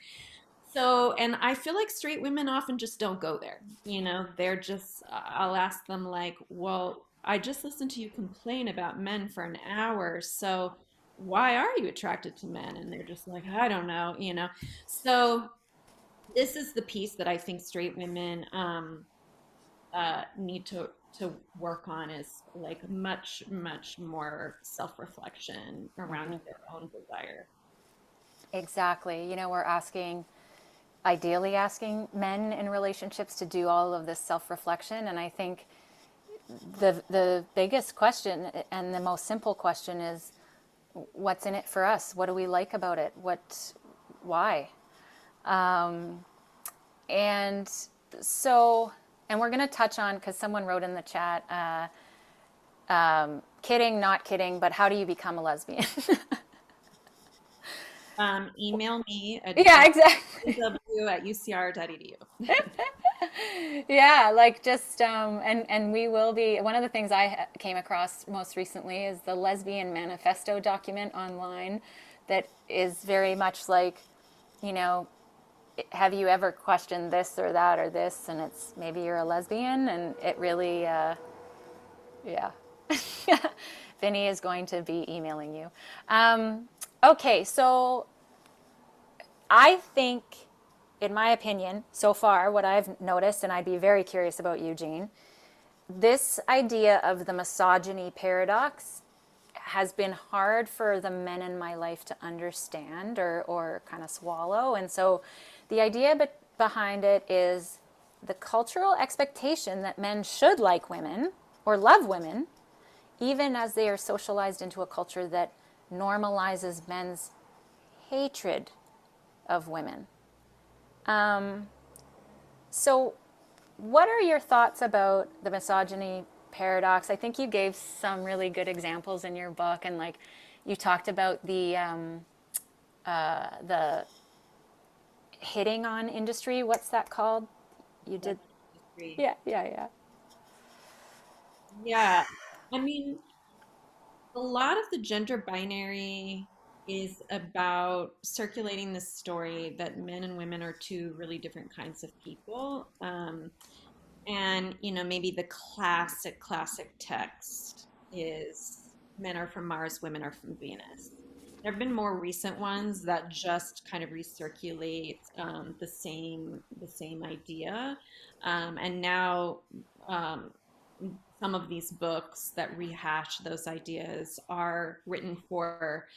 So, and I feel like straight women often just don't go there. They're just, I'll ask them, like, well, I just listened to you complain about men for an hour. So why are you attracted to men? And they're just like, I don't know. So this is the piece that I think straight women need to work on, is like much, much more self-reflection around Mm-hmm. their own desire. Exactly. We're asking ideally asking men in relationships to do all of this self-reflection. And I think the biggest question and the most simple question is, what's in it for us? What do we like about it? Why? And so, and we're going to touch on, because someone wrote in the chat, kidding, not kidding, but how do you become a lesbian? Email me at Yeah, exactly. w@ucr.edu. Yeah, like just and we will be, one of the things I came across most recently is the lesbian manifesto document online that is very much like, you know, have you ever questioned this or that or this, and it's maybe you're a lesbian, and it really yeah. Vinny is going to be emailing you. Okay, so I think, in my opinion, so far, what I've noticed, and I'd be very curious about you, Jean, this idea of the misogyny paradox has been hard for the men in my life to understand or kind of swallow. And so the idea behind it is the cultural expectation that men should like women or love women, even as they are socialized into a culture that normalizes men's hatred of women. So, what are your thoughts about the misogyny paradox? I think you gave some really good examples in your book, and like you talked about the hitting on industry. What's that called? You did, yeah, yeah, yeah. Yeah, I mean, a lot of the gender binary is about circulating this story that men and women are two really different kinds of people. And, maybe the classic text is men are from Mars, women are from Venus. There have been more recent ones that just kind of recirculate the same idea, and now um, some of these books that rehash those ideas are written for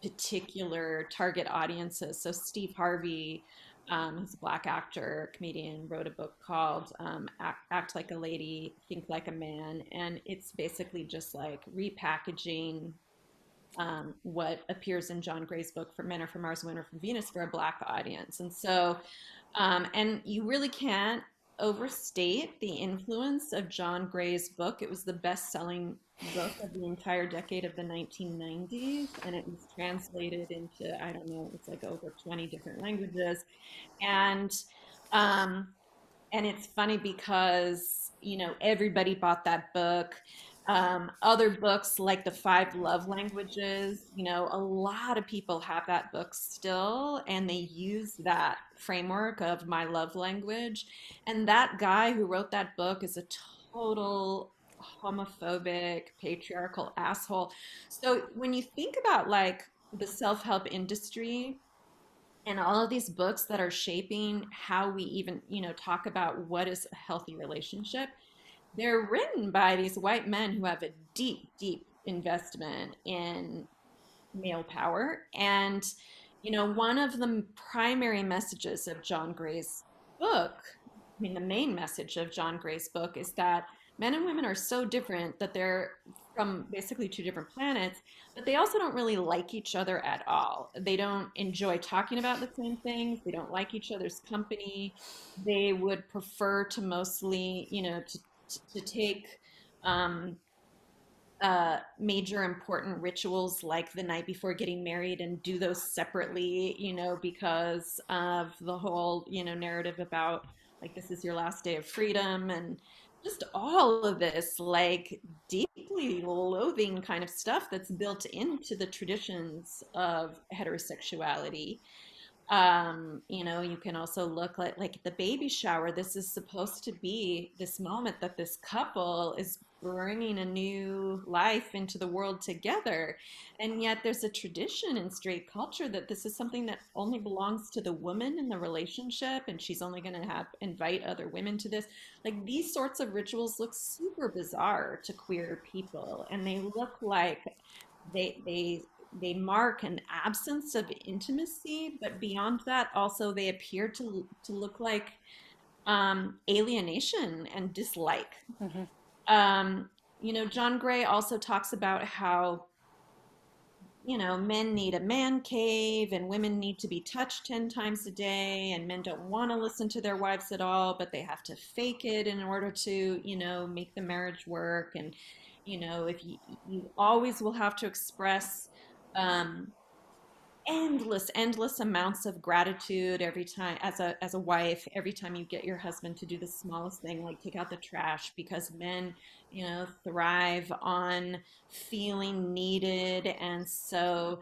particular target audiences. So Steve Harvey, who's a Black actor, comedian, wrote a book called Act Like a Lady, Think Like a Man. And it's basically just like repackaging what appears in John Gray's book, For Men Are From Mars, Women Are From Venus, for a Black audience. And so, and you really can't overstate the influence of John Gray's book. It was the best-selling book of the entire decade of the 1990s, and it was translated into, I don't know, it's like over 20 different languages. And um, and it's funny because everybody bought that book. Other books like the Five Love Languages, a lot of people have that book still, and they use that framework of my love language. And that guy who wrote that book is a total homophobic, patriarchal asshole. So when you think about like the self-help industry and all of these books that are shaping how we even, talk about what is a healthy relationship, they're written by these white men who have a deep investment in male power. And, one of the primary messages of John Gray's book, I mean, the main message of John Gray's book is that men and women are so different that they're from basically two different planets, but they also don't really like each other at all. They don't enjoy talking about the same things. They don't like each other's company. They would prefer to mostly, to take um, major important rituals like the night before getting married and do those separately, because of the whole, narrative about like this is your last day of freedom and just all of this like deeply loathing kind of stuff that's built into the traditions of heterosexuality. You can also look like the baby shower. This is supposed to be this moment that this couple is bringing a new life into the world together. And yet there's a tradition in straight culture that this is something that only belongs to the woman in the relationship, and she's only going to have invite other women to this. Like these sorts of rituals look super bizarre to queer people, and they look like they they mark an absence of intimacy, but beyond that, also they appear to look like alienation and dislike. Um, John Gray also talks about how men need a man cave and women need to be touched 10 times a day, and men don't want to listen to their wives at all, but they have to fake it in order to, make the marriage work. And, if you always will have to express um, endless amounts of gratitude every time as a wife, every time you get your husband to do the smallest thing like take out the trash, because men thrive on feeling needed. And so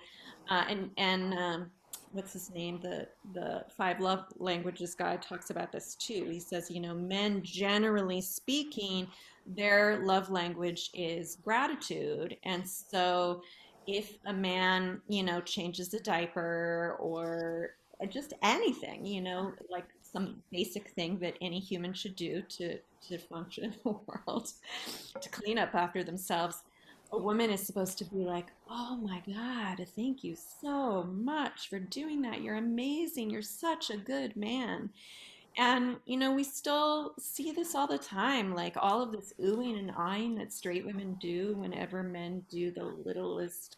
what's his name, the five love languages guy talks about this too. He says, men generally speaking, their love language is gratitude. And so if a man, changes a diaper or just anything, like some basic thing that any human should do to function in the world, to clean up after themselves, a woman is supposed to be like, "Oh my God, thank you so much for doing that. You're amazing. You're such a good man." And, we still see this all the time, like all of this oohing and eyeing that straight women do whenever men do the littlest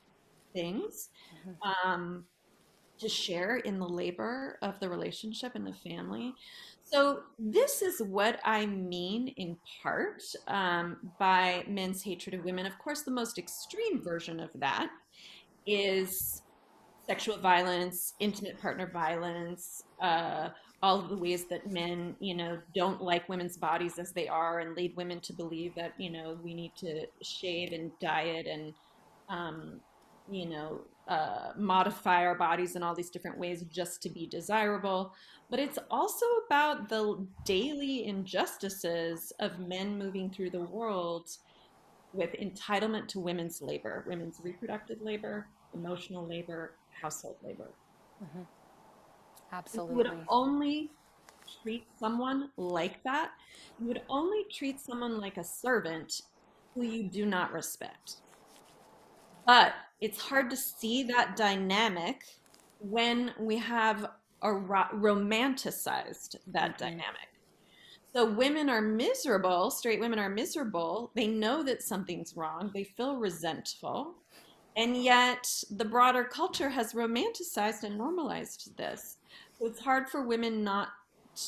things, um, to share in the labor of the relationship and the family. So, this is what I mean in part by men's hatred of women. Of course, the most extreme version of that is sexual violence, intimate partner violence, all of the ways that men, don't like women's bodies as they are and lead women to believe that, we need to shave and diet and, um, modify our bodies in all these different ways just to be desirable. But it's also about the daily injustices of men moving through the world with entitlement to women's labor, women's reproductive labor, emotional labor, household labor. If you would Absolutely. only treat someone like that, you would only treat someone like a servant who you do not respect. But it's hard to see that dynamic when we have romanticized that dynamic. So women are miserable, straight women are miserable. They know that something's wrong, they feel resentful. And yet the broader culture has romanticized and normalized this. So it's hard for women not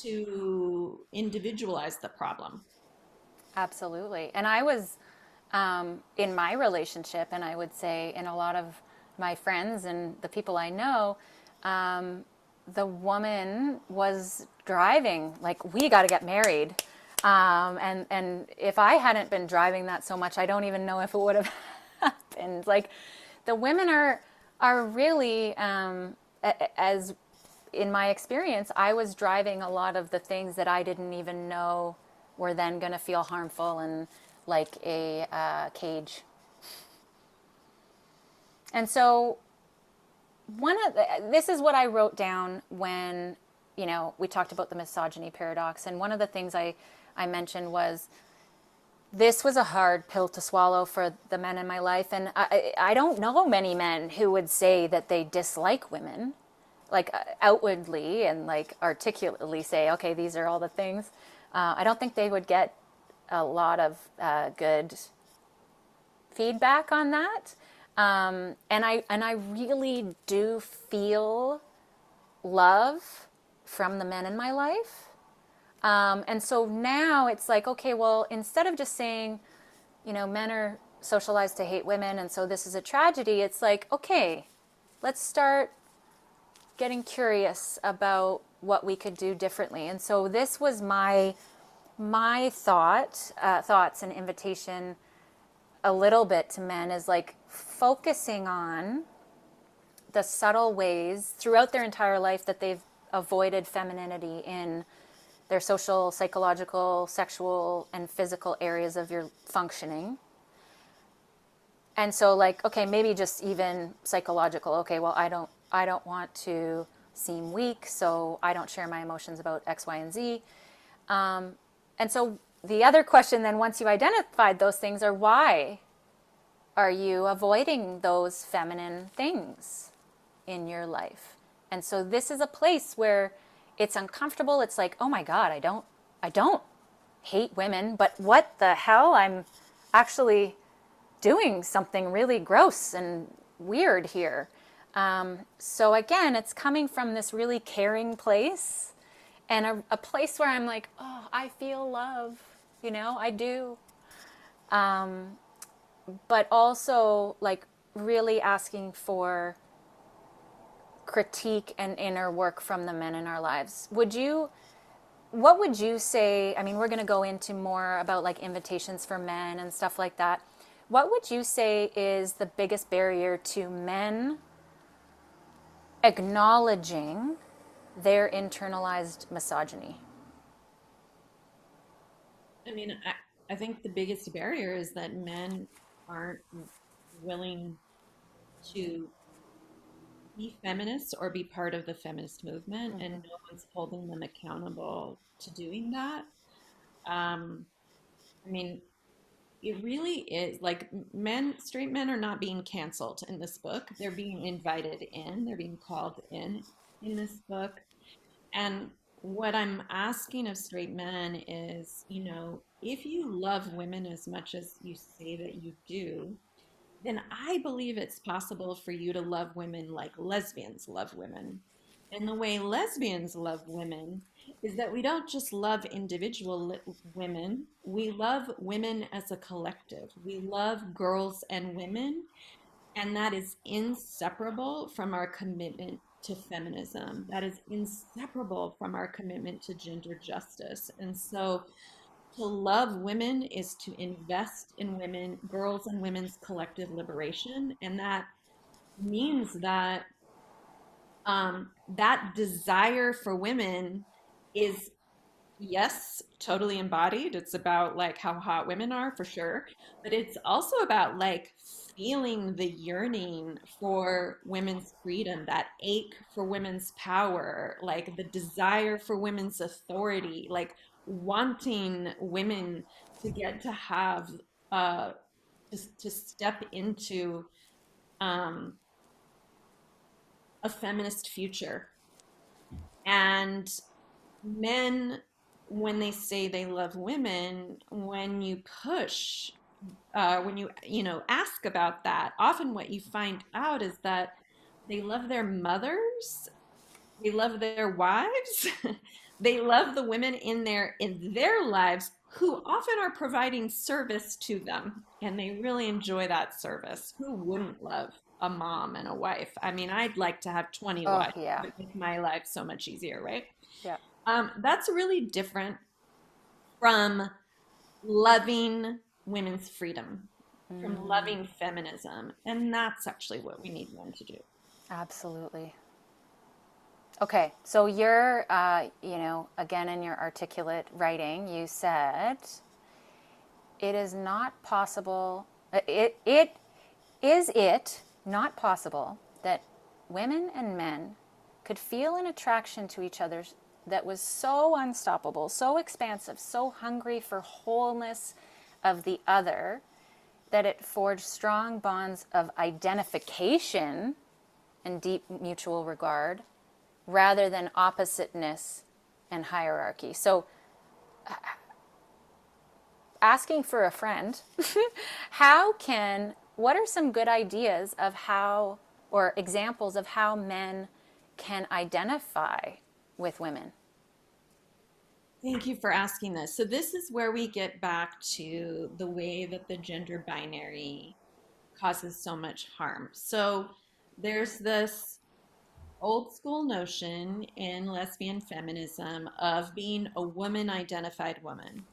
to individualize the problem. Absolutely. And I was in my relationship, and I would say in a lot of my friends and the people I know, um, the woman was driving, like, we got to get married. And if I hadn't been driving that so much, I don't even know if it would have happened. Like, the women are really, as in my experience, I was driving a lot of the things that I didn't even know were then going to feel harmful and like a cage. And so this is what I wrote down when we talked about the misogyny paradox, and one of the things I mentioned was this was a hard pill to swallow for the men in my life, and I don't know many men who would say that they dislike women, like outwardly and like articulately say, okay, these are all the things. I don't think they would get a lot of good feedback on that. And I really do feel love from the men in my life. And so now it's like, okay, well, instead of just saying, men are socialized to hate women, and so this is a tragedy, it's like, okay, let's start getting curious about what we could do differently. And so this was my thoughts and invitation a little bit to men, is like focusing on the subtle ways throughout their entire life that they've avoided femininity in their social, psychological, sexual, and physical areas of your functioning. And so, like, okay, maybe just even psychological. Okay, well, I don't want to seem weak, so I don't share my emotions about X, Y, and Z. And so the other question then, once you've identified those things, are why are you avoiding those feminine things in your life? And so this is a place where it's uncomfortable. It's like, oh my God, I don't hate women, but what the hell? I'm actually doing something really gross and weird here. So again, it's coming from this really caring place and a place where I'm like, oh, I feel love, I do. But also like really asking for critique and inner work from the men in our lives. What would you say? I mean, we're going to go into more about like invitations for men and stuff like that. What would you say is the biggest barrier to men acknowledging their internalized misogyny? I mean, I think the biggest barrier is that men aren't willing to be feminists or be part of the feminist movement, and no one's holding them accountable to doing that. Um, I mean, it really is like straight men are not being canceled in this book. They're being invited in, they're being called in this book. And what I'm asking of straight men is, if you love women as much as you say that you do, then I believe it's possible for you to love women like lesbians love women. And the way lesbians love women is that we don't just love individual women, we love women as a collective. We love girls and women, and that is inseparable from our commitment to feminism. That is inseparable from our commitment to gender justice. And so to love women is to invest in women, girls and women's collective liberation. And that means that that desire for women is, yes, totally embodied. It's about like how hot women are for sure, but it's also about like feeling the yearning for women's freedom, that ache for women's power, like the desire for women's authority, like wanting women to get to have uh to step into um a feminist future. And men, when they say they love women, when you push, when you ask about that, often what you find out is that they love their mothers, they love their wives, they love the women in their lives who often are providing service to them, and they really enjoy that service. Who wouldn't love a mom and a wife? I mean, I'd like to have 20 Oh, wives. It yeah. would make my life so much easier, right? Yeah. That's really different from loving women's freedom, from loving feminism. And that's actually what we need men to do. Absolutely. Okay, so you're, again, in your articulate writing, you said it is not possible, it not possible that women and men could feel an attraction to each other that was so unstoppable, so expansive, so hungry for wholeness of the other, that it forged strong bonds of identification and deep mutual regard rather than oppositeness and hierarchy. So, asking for a friend, what are some good ideas of how, or examples of how men can identify with women? Thank you for asking this. So, this is where we get back to the way that the gender binary causes so much harm. So, there's this old school notion in lesbian feminism of being a woman identified woman.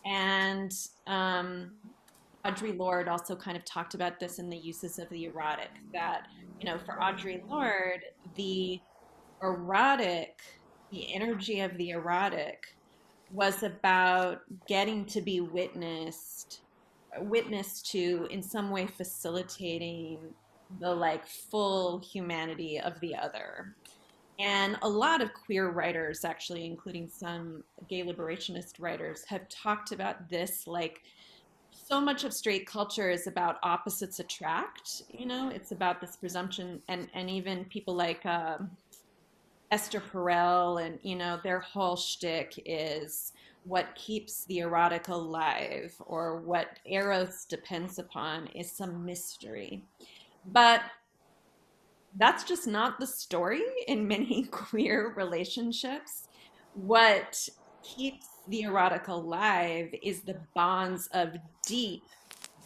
And Audre Lorde also kind of talked about this in the uses of the erotic, that, for Audre Lorde, the erotic, the energy of the erotic was about getting to be witness to, in some way facilitating the like full humanity of the other. And a lot of queer writers, actually, including some gay liberationist writers, have talked about this like so much of straight culture is about opposites attract, it's about this presumption, and even people like Esther Perel, and their whole shtick is what keeps the erotic alive, or what Eros depends upon is some mystery. But that's just not the story in many queer relationships. What keeps the erotic alive is the bonds of deep,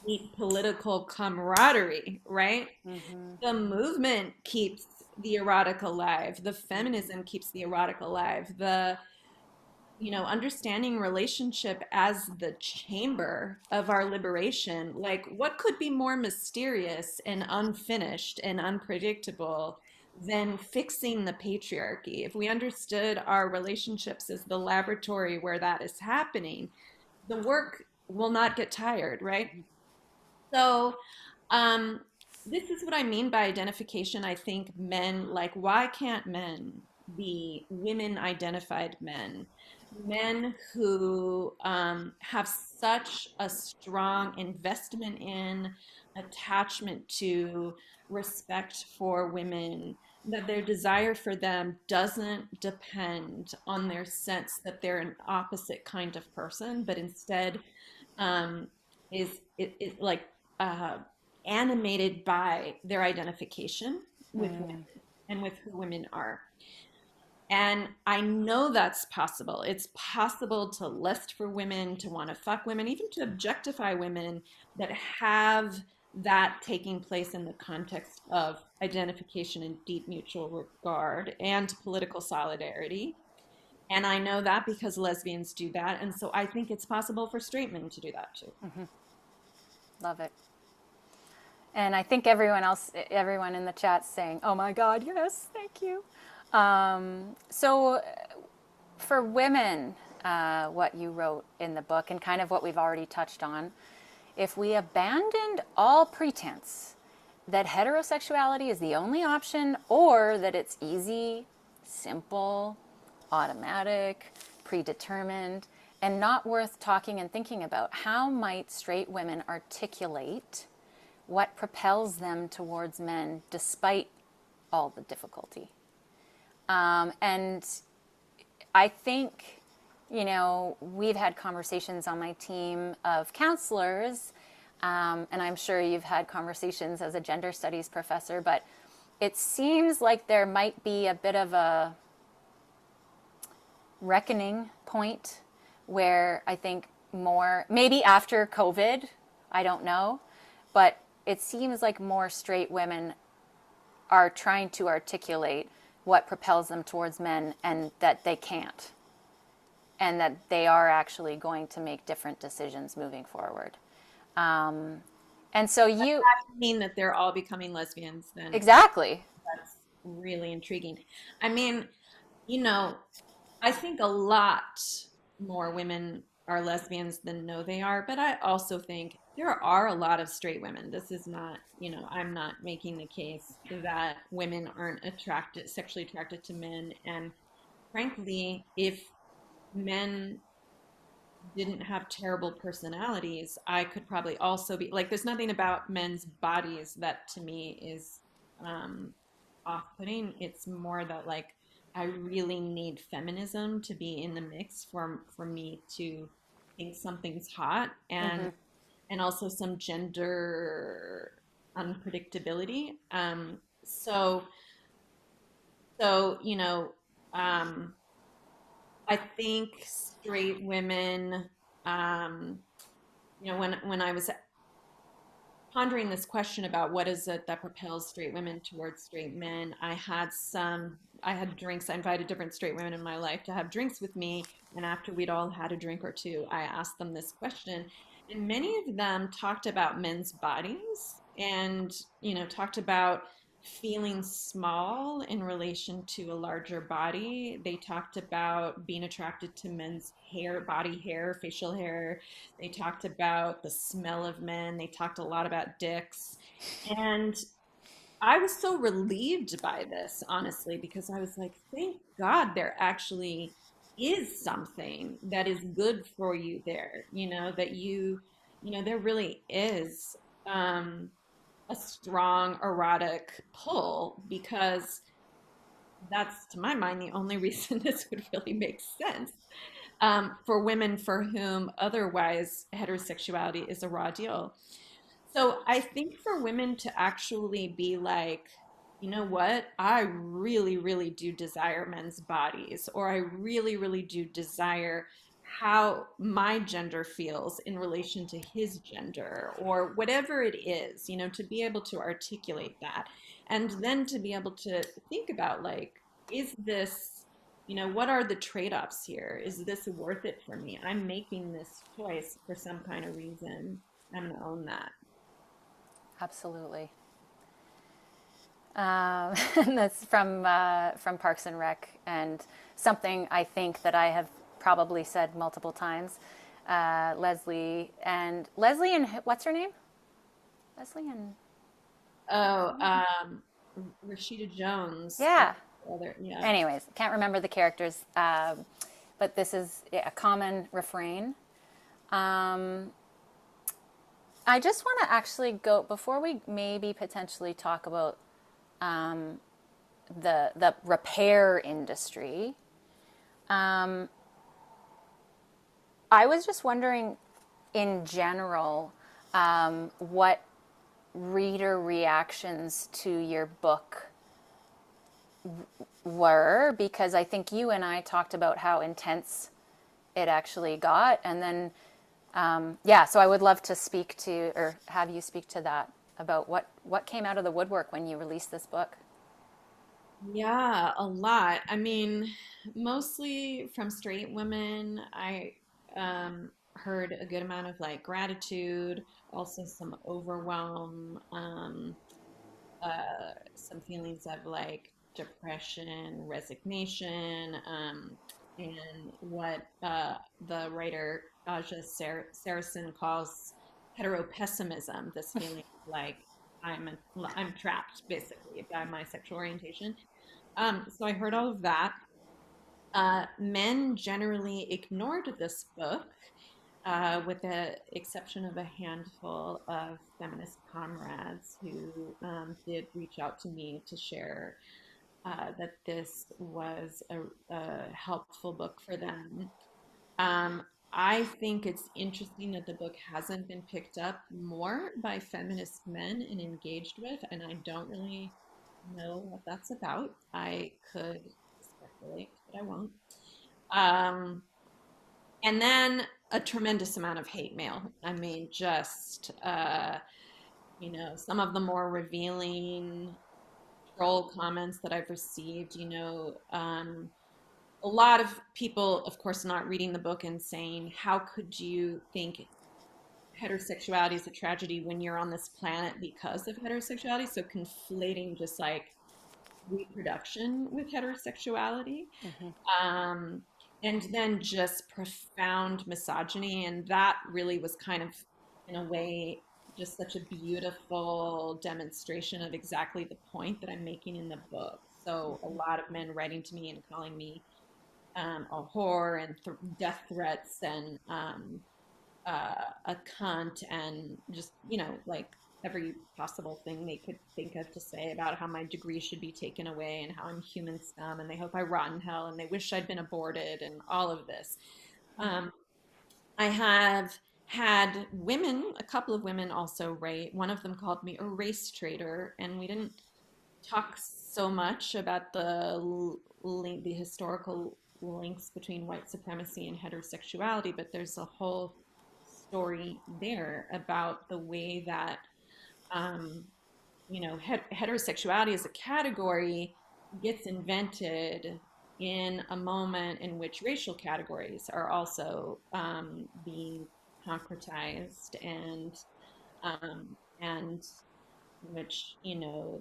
deep political camaraderie, right? Mm-hmm. The movement keeps the erotic alive. The Mm-hmm. feminism keeps the erotic alive. The understanding relationship as the chamber of our liberation. Like, what could be more mysterious and unfinished and unpredictable than fixing the patriarchy? If we understood our relationships as the laboratory where that is happening, the work will not get tired, right? So, um, this is what I mean by identification. I think men, like, why can't men be women identified men? Men who have such a strong investment in, attachment to, respect for women, that their desire for them doesn't depend on their sense that they're an opposite kind of person, but instead um, is like uh, animated by their identification with women Mm. and with who women are. And I know that's possible. It's possible to lust for women, to want to fuck women, even to objectify women that have that taking place in the context of identification and deep mutual regard and political solidarity. And I know that because lesbians do that. And so I think it's possible for straight men to do that too. Love it. And I think everyone in the chat's saying, "Oh my God, yes, thank you." So for women, what you wrote in the book and kind of what we've already touched on, if we abandoned all pretense that heterosexuality is the only option, or that it's easy, simple, automatic, predetermined, and not worth talking and thinking about, how might straight women articulate what propels them towards men despite all the difficulty? And I think, we've had conversations on my team of counselors, and I'm sure you've had conversations as a gender studies professor, but it seems like there might be a bit of a reckoning point where I think more, maybe after COVID, I don't know, but it seems like more straight women are trying to articulate what propels them towards men, and that they can't, and that they are actually going to make different decisions moving forward. And so you, I mean that they're all becoming lesbians, then exactly. that's really intriguing. I mean, you know, I think a lot more women are lesbians than know they are, but I also think there are a lot of straight women. This is not, I'm not making the case that women aren't sexually attracted to men. And frankly, if men didn't have terrible personalities, I could probably also be like, there's nothing about men's bodies that to me is off-putting. It's more that, like, I really need feminism to be in the mix for me to think something's hot, Mm-hmm. and also some gender unpredictability. So so um, I think straight women, um, when I was pondering this question about what is it that propels straight women towards straight men, I had drinks. I invited different straight women in my life to have drinks with me. And after we'd all had a drink or two, I asked them this question. And many of them talked about men's bodies, and, talked about feeling small in relation to a larger body. They talked about being attracted to men's hair, body hair, facial hair. They talked about the smell of men. They talked a lot about dicks. And I was so relieved by this, honestly, because I was like, thank God there actually is something that is good for you there, that there really is a strong erotic pull, because that's, to my mind, the only reason this would really make sense, for women for whom otherwise heterosexuality is a raw deal. So I think for women to actually be like, you know what, I really, really do desire men's bodies, or I really, really do desire how my gender feels in relation to his gender, or whatever it is, to be able to articulate that. And then to be able to think about, like, is this, what are the trade-offs here? Is this worth it for me? I'm making this choice for some kind of reason. I'm going to own that. Absolutely. And that's from Parks and Rec, and something I think that I have probably said multiple times. Leslie and what's her name? Leslie and Oh, Rashida Jones. yeah. Other, yeah. Anyways, can't remember the characters, but this is a common refrain. Um, I just want to actually go before we maybe potentially talk about the repair industry. Um, I was just wondering, in general, what reader reactions to your book were, because I think you and I talked about how intense it actually got, and then yeah, so I would love to speak to, or have you speak to that, about what came out of the woodwork when you released this book. Yeah, a lot. I mean, mostly from straight women. I heard a good amount of like gratitude, also some overwhelm, some feelings of like depression, resignation, and what the writer Aja Saracen calls heteropessimism, this feeling like I'm trapped basically by my sexual orientation. So I heard all of that. Men generally ignored this book, with the exception of a handful of feminist comrades who did reach out to me to share that this was a helpful book for them. Um, I think it's interesting that the book hasn't been picked up more by feminist men and engaged with, and I don't really know what that's about. I could speculate, but I won't. Um, and then a tremendous amount of hate mail. I mean, just some of the more revealing troll comments that I've received. A lot of people, of course, not reading the book and saying, "How could you think heterosexuality is a tragedy when you're on this planet because of heterosexuality?" So conflating just like reproduction with heterosexuality. um, and then just profound misogyny. And that really was kind of, in a way, just such a beautiful demonstration of exactly the point that I'm making in the book. So a lot of men writing to me and calling me a whore, and death threats, and a cunt, and just, like every possible thing they could think of to say about how my degree should be taken away and how I'm human scum and they hope I rot in hell and they wish I'd been aborted and all of this. Um, I have had women, a couple of women also write. One of them called me a race traitor, and we didn't talk so much about the historical links between white supremacy and heterosexuality, but there's a whole story there about the way that um, heterosexuality as a category gets invented in a moment in which racial categories are also being concretized, and which,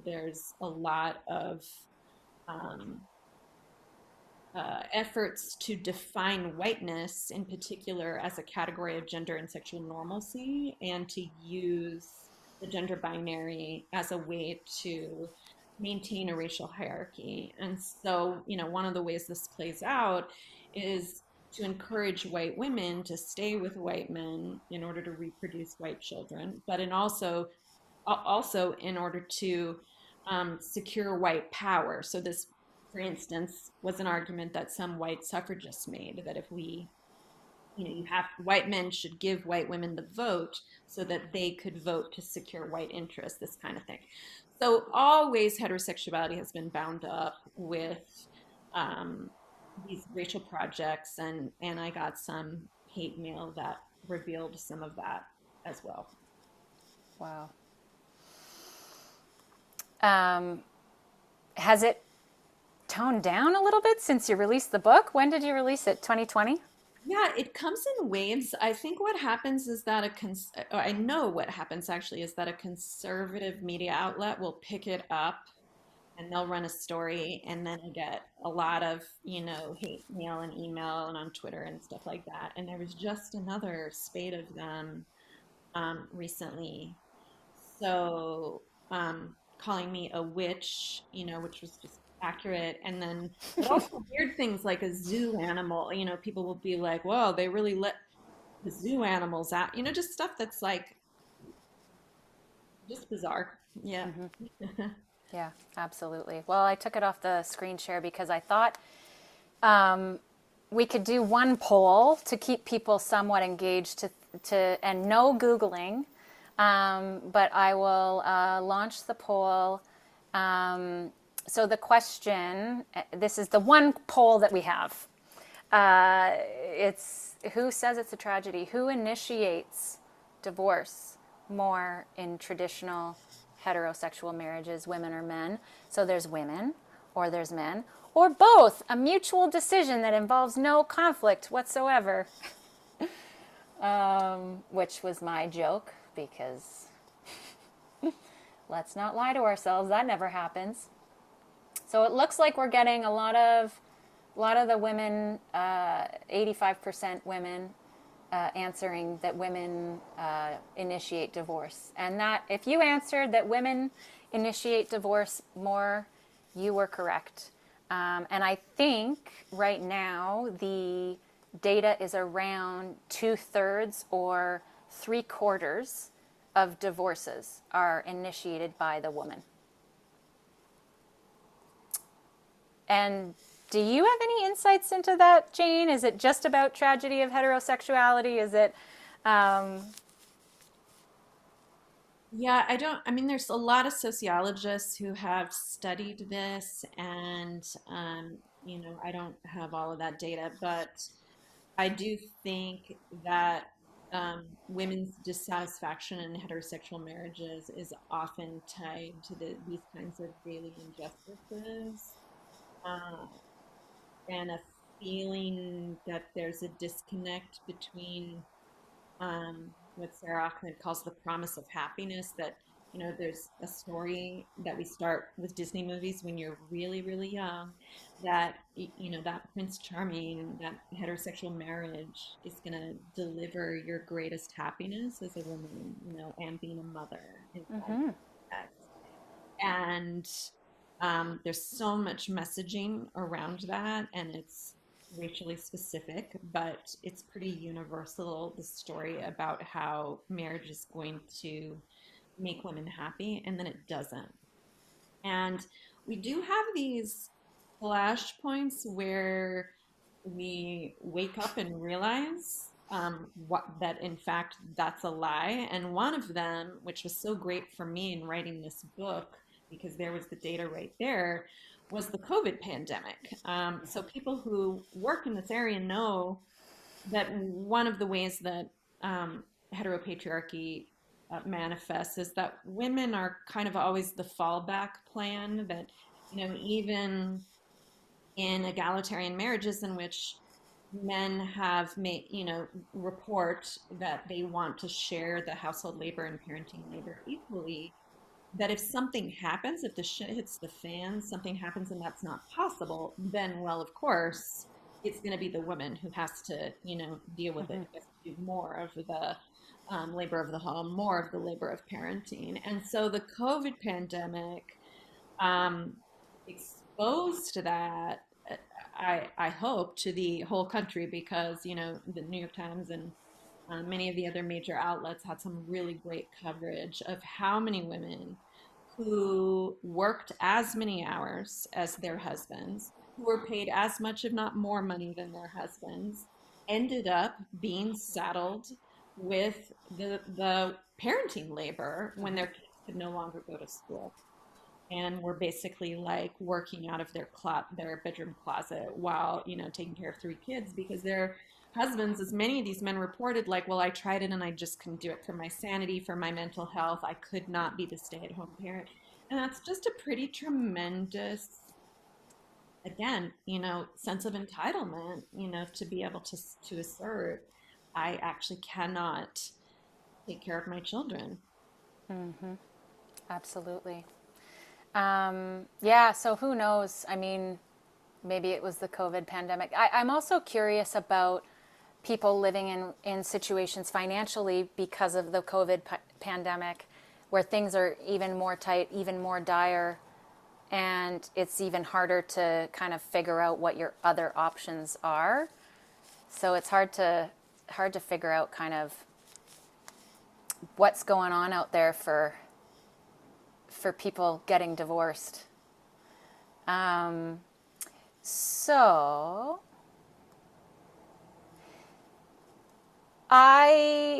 there's a lot of um, efforts to define whiteness in particular as a category of gender and sexual normalcy, and to use the gender binary as a way to maintain a racial hierarchy. And so, one of the ways this plays out is to encourage white women to stay with white men in order to reproduce white children, but in also in order to secure white power. So this, for instance, was an argument that some white suffragists made, that if we, you have white men should give white women the vote so that they could vote to secure white interests, this kind of thing. So always heterosexuality has been bound up with um, these racial projects, and I got some hate mail that revealed some of that as well. Wow. Um, has it toned down a little bit since you released the book? When did you release it? 2020? Yeah, it comes in waves. I think what happens is that I know what happens actually is that a conservative media outlet will pick it up and they'll run a story, and then I get a lot of, hate mail and email and on Twitter and stuff like that. And there was just another spate of them recently. So calling me a witch, which was just accurate. And then, but also weird things like a zoo animal, people will be like, whoa, they really let the zoo animals out, just stuff that's like just bizarre. Yeah. Yeah, absolutely. Well, I took it off the screen share because I thought we could do one poll to keep people somewhat engaged and no Googling. But I will launch the poll. So the question, this is the one poll that we have. It's who says it's a tragedy? Who initiates divorce more in traditional heterosexual marriages, women or men? So there's women, or there's men, or both, a mutual decision that involves no conflict whatsoever. Which was my joke because let's not lie to ourselves, that never happens. So it looks like we're getting a lot of the women, 85% women, answering that women initiate divorce. And that if you answered that women initiate divorce more, you were correct. And I think right now the data is around 2/3 or 3/4 of divorces are initiated by the woman. And do you have any insights into that, Jane? Is it just about tragedy of heterosexuality? Is it? Yeah, I mean, there's a lot of sociologists who have studied this, and, I don't have all of that data, but I do think that women's dissatisfaction in heterosexual marriages is often tied to these kinds of daily injustices, uh, and a feeling that there's a disconnect between what Sarah Ahmed calls the promise of happiness. That, there's a story that we start with Disney movies when you're really, really young, that, that Prince Charming, that heterosexual marriage is going to deliver your greatest happiness as a woman, and being a mother is Mm-hmm. that. And there's so much messaging around that, and it's racially specific, but it's pretty universal. The story about how marriage is going to make women happy, and then it doesn't. And we do have these flash points where we wake up and realize that in fact that's a lie. And one of them, which was so great for me in writing this book, because there was the data right there, was the COVID pandemic. So people who work in this area know that one of the ways that heteropatriarchy manifests is that women are kind of always the fallback plan. That, even in egalitarian marriages in which men have made, report that they want to share the household labor and parenting labor equally, that if something happens, if the shit hits the fan, something happens and that's not possible, then, well, of course, it's going to be the woman who has to, deal with it, Mm-hmm. who has to do more of the labor of the home, more of the labor of parenting. And so the COVID pandemic um, exposed that. I hope, to the whole country, because, the New York Times and many of the other major outlets had some really great coverage of how many women who worked as many hours as their husbands, who were paid as much, if not more money than their husbands, ended up being saddled with the parenting labor when their kids could no longer go to school, and were basically like working out of their bedroom closet while, taking care of three kids, because their husbands, as many of these men reported, like, well, I tried it and I just couldn't do it for my sanity, for my mental health. I could not be the stay-at-home parent. And that's just a pretty tremendous, again, sense of entitlement, to be able to assert, I actually cannot take care of my children. Absolutely. Yeah, so who knows? I mean, maybe it was the COVID pandemic. I'm also curious about people living in situations financially because of the COVID pandemic where things are even more tight, even more dire, and it's even harder to kind of figure out what your other options are. So it's hard to figure out kind of what's going on out there for people getting divorced. So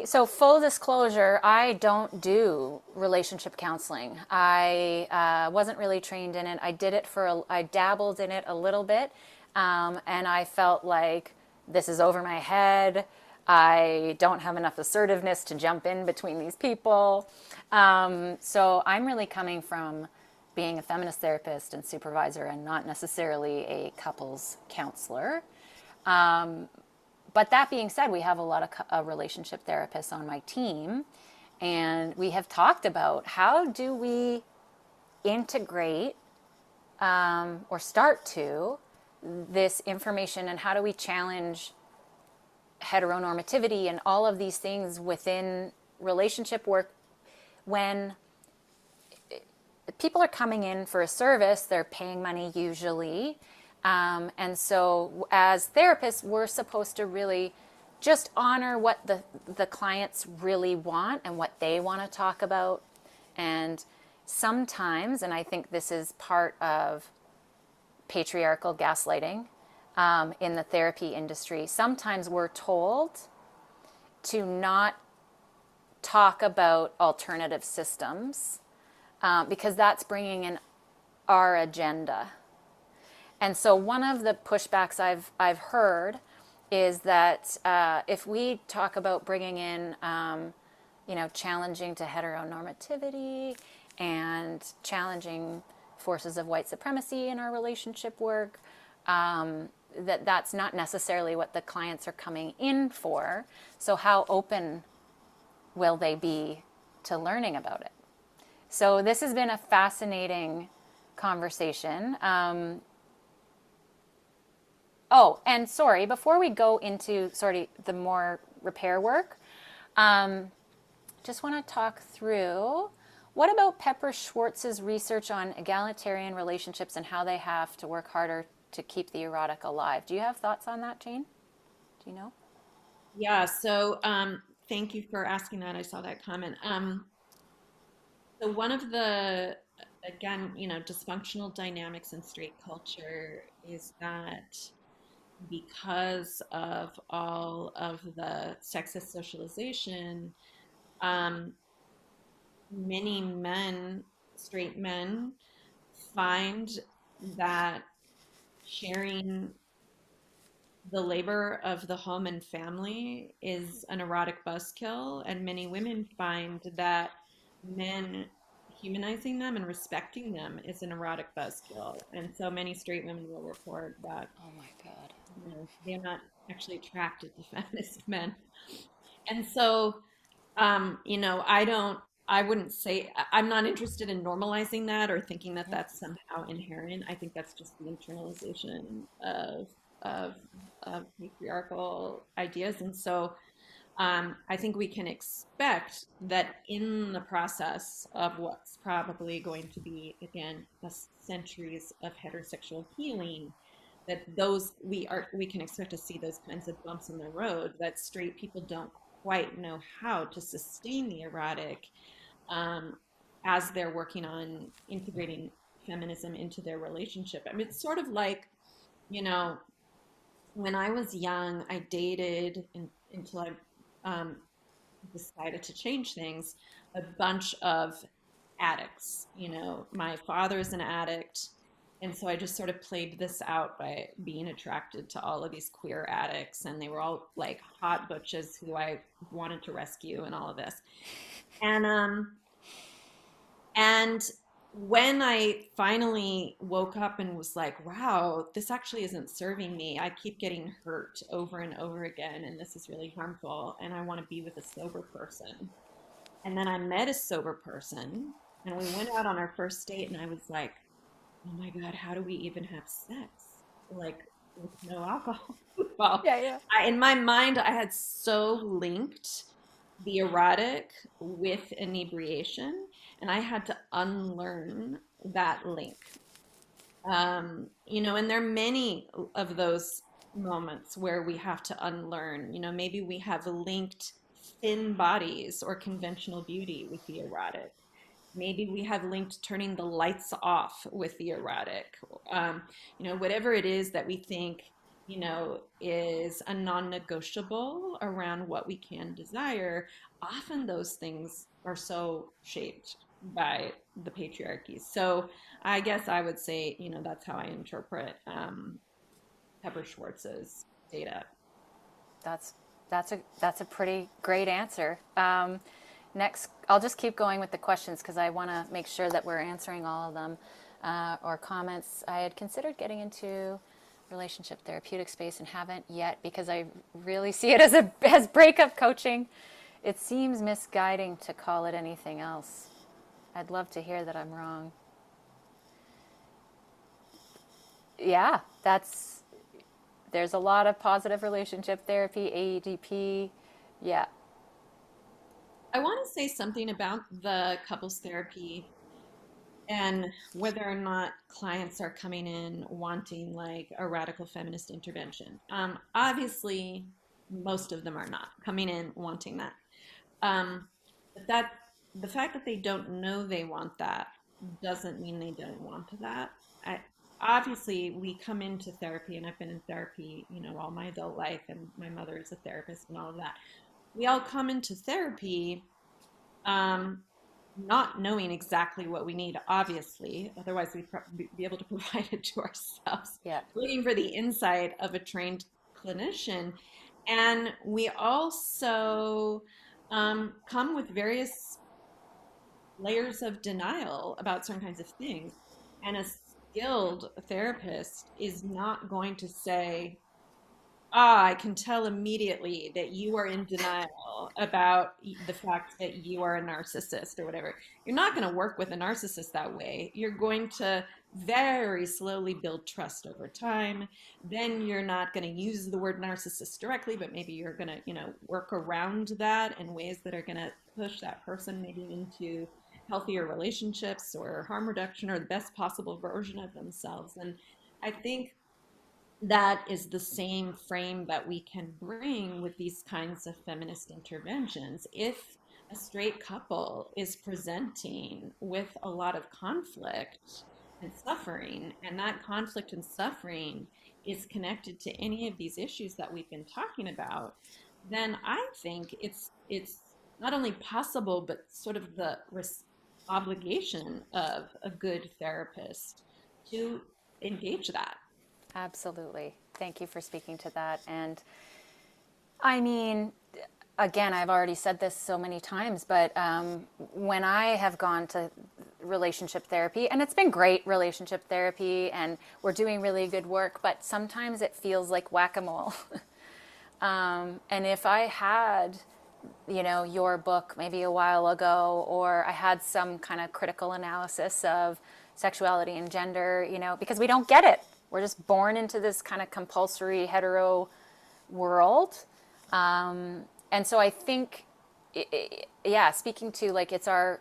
so full disclosure, I don't do relationship counseling. I wasn't really trained in it. I dabbled in it a little bit, and I felt like this is over my head. I don't have enough assertiveness to jump in between these people. So I'm really coming from being a feminist therapist and supervisor and not necessarily a couples counselor. But that being said, we have a lot of relationship therapists on my team, and we have talked about how do we integrate or start to this information, and how do we challenge heteronormativity and all of these things within relationship work when people are coming in for a service, they're paying money usually. And so as therapists, we're supposed to really just honor what the clients really want and what they want to talk about. And sometimes, and I think this is part of patriarchal gaslighting in the therapy industry, sometimes we're told to not talk about alternative systems because that's bringing in our agenda. And so one of the pushbacks I've heard is that if we talk about bringing in, challenging to heteronormativity and challenging forces of white supremacy in our relationship work, that's not necessarily what the clients are coming in for. So how open will they be to learning about it? So this has been a fascinating conversation. Oh, and sorry, before we go into sort of the more repair work, just want to talk through what about Pepper Schwartz's research on egalitarian relationships and how they have to work harder to keep the erotic alive? Do you have thoughts on that, Jane? Do you know? Yeah, so thank you for asking that. I saw that comment. So one of the, again, dysfunctional dynamics in straight culture is that because of all of the sexist socialization, um, many men, straight men, find that sharing the labor of the home and family is an erotic buzzkill, and many women find that men humanizing them and respecting them is an erotic buzzkill. And so many straight women will report that, Oh my God. they're not actually attracted to feminist men. And so, I wouldn't say, I'm not interested in normalizing that or thinking that that's somehow inherent. I think that's just the internalization of, of patriarchal ideas. And so, I think we can expect that in the process of what's probably going to be, again, centuries of heterosexual healing, that we can expect to see those kinds of bumps in the road, that straight people don't quite know how to sustain the erotic um, as they're working on integrating feminism into their relationship. I mean, it's sort of like, you know, when I was young, I dated until I um, decided to change things, a bunch of addicts. You know, my father's an addict. And so I just sort of played this out by being attracted to all of these queer addicts. And they were all like hot butches who I wanted to rescue and all of this. And and when I finally woke up and was like, wow, this actually isn't serving me. I keep getting hurt over and over again, and this is really harmful, and I want to be with a sober person. And then I met a sober person, and we went out on our first date, and I was like, oh my God, how do we even have sex? Like, with no alcohol. Well, Yeah, yeah. in my mind, I had so linked the erotic with inebriation, and I had to unlearn that link. You know, and there are many of those moments where we have to unlearn. You know, maybe we have linked thin bodies or conventional beauty with the erotic. Maybe we have linked turning the lights off with the erotic. You know, whatever it is that we think, you know, is a non-negotiable around what we can desire, often those things are so shaped by the patriarchy. So I guess I would say, you know, that's how I interpret Pepper Schwartz's data. That's that's a pretty great answer. Next, I'll just keep going with the questions because I want to make sure that we're answering all of them or comments. I had considered getting into relationship therapeutic space and haven't yet because I really see it as breakup coaching. It seems misguiding to call it anything else. I'd love to hear that I'm wrong. Yeah, there's a lot of positive relationship therapy, AEDP. Yeah. I want to say something about the couples therapy and whether or not clients are coming in wanting like a radical feminist intervention. Obviously, most of them are not coming in wanting that. Um, but that the fact that they don't know they want that doesn't mean they don't want that. I, Obviously, we come into therapy, and I've been in therapy, you know, all my adult life, and my mother is a therapist and all of that. We all come into therapy um, not knowing exactly what we need, obviously, otherwise we'd be able to provide it to ourselves, Yeah. looking for the insight of a trained clinician. And we also come with various layers of denial about certain kinds of things. And a skilled therapist is not going to say, ah, I can tell immediately that you are in denial about the fact that you are a narcissist or whatever. You're not going to work with a narcissist that way. You're going to very slowly build trust over time. Then you're not going to use the word narcissist directly, but maybe you're going to, you know, work around that in ways that are going to push that person maybe into healthier relationships or harm reduction or the best possible version of themselves. And I think that is the same frame that we can bring with these kinds of feminist interventions. If a straight couple is presenting with a lot of conflict and suffering, and that conflict and suffering is connected to any of these issues that we've been talking about, then I think it's not only possible but sort of the obligation of a good therapist to engage that. Absolutely. Thank you for speaking to that. And I mean, again, I've already said this so many times, but when I have gone to relationship therapy, and it's been great relationship therapy, and we're doing really good work, but sometimes it feels like whack-a-mole. And if I had, you know, your book maybe a while ago, or I had some kind of critical analysis of sexuality and gender, you know, because we don't get it. We're just born into this kind of compulsory hetero world. And so I think, yeah, speaking to like it's our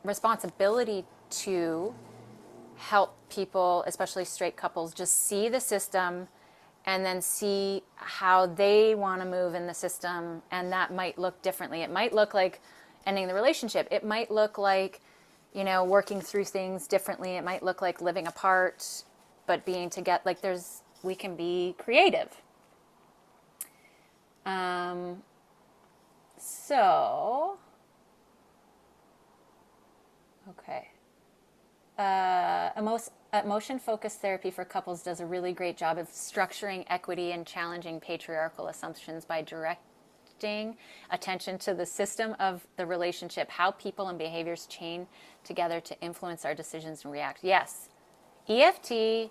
responsibility to help people, especially straight couples, just see the system and then see how they want to move in the system. And that might look differently. It might look like ending the relationship. It might look like, working through things differently. It might look like living apart, but being together. Like we can be creative. So, okay. Emotion-focused therapy for couples does a really great job of structuring equity and challenging patriarchal assumptions by directing attention to the system of the relationship, how people and behaviors chain together to influence our decisions and react. Yes, EFT,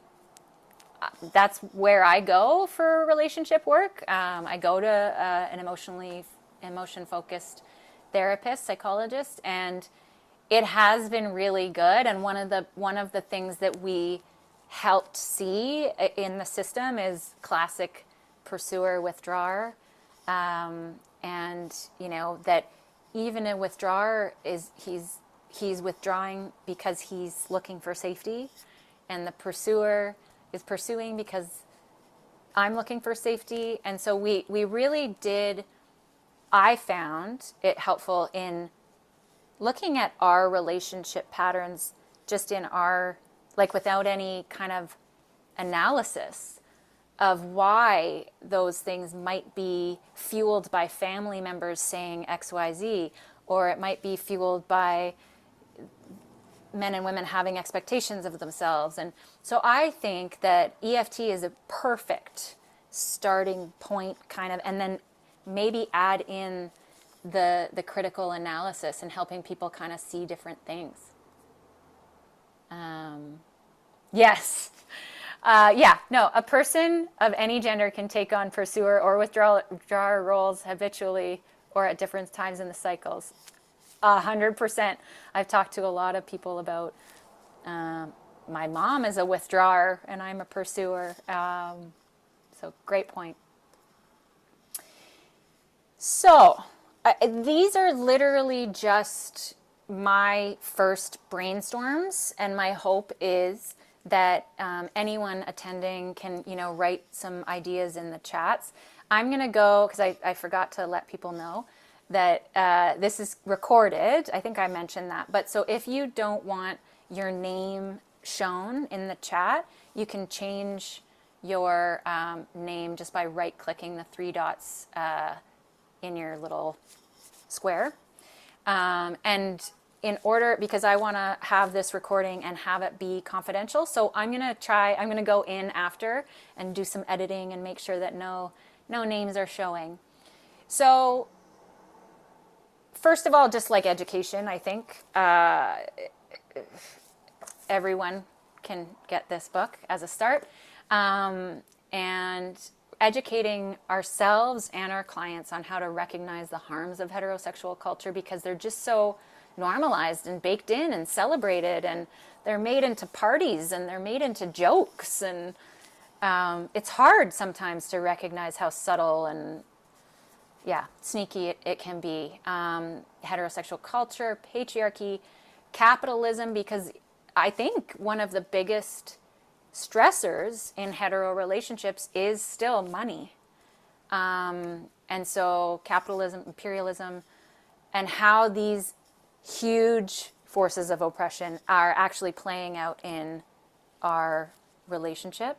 that's where I go for relationship work. I go to an emotion-focused therapist, psychologist, and it has been really good. And one of the things that we helped see in the system is classic pursuer withdrawer, and that even a withdrawer he's withdrawing because he's looking for safety, and the pursuer is pursuing because I'm looking for safety. And so we really did. I found it helpful in looking at our relationship patterns just in our, like, without any kind of analysis of why those things might be fueled by family members saying XYZ, or it might be fueled by men and women having expectations of themselves. And so I think that EFT is a perfect starting point, kind of, and then maybe add in the critical analysis and helping people kind of see different things. Yes. Yeah, no, a person of any gender can take on pursuer or withdrawer roles habitually or at different times in the cycles. 100%. I've talked to a lot of people about my mom is a withdrawer and I'm a pursuer. So great point. So these are literally just my first brainstorms, and my hope is that anyone attending can, write some ideas in the chats. I'm going to go, because I forgot to let people know that this is recorded. I think I mentioned that. But so if you don't want your name shown in the chat, you can change your name just by right-clicking the three dots in your little square. And in order, because I want to have this recording and have it be confidential, so I'm going to go in after and do some editing and make sure that no names are showing. So first of all, just like education, I think everyone can get this book as a start. And educating ourselves and our clients on how to recognize the harms of heterosexual culture, because they're just so normalized and baked in and celebrated, and they're made into parties and they're made into jokes, and it's hard sometimes to recognize how subtle and sneaky it can be. Heterosexual culture, patriarchy, capitalism, because I think one of the biggest stressors in hetero relationships is still money. And so capitalism, imperialism, and how these huge forces of oppression are actually playing out in our relationship.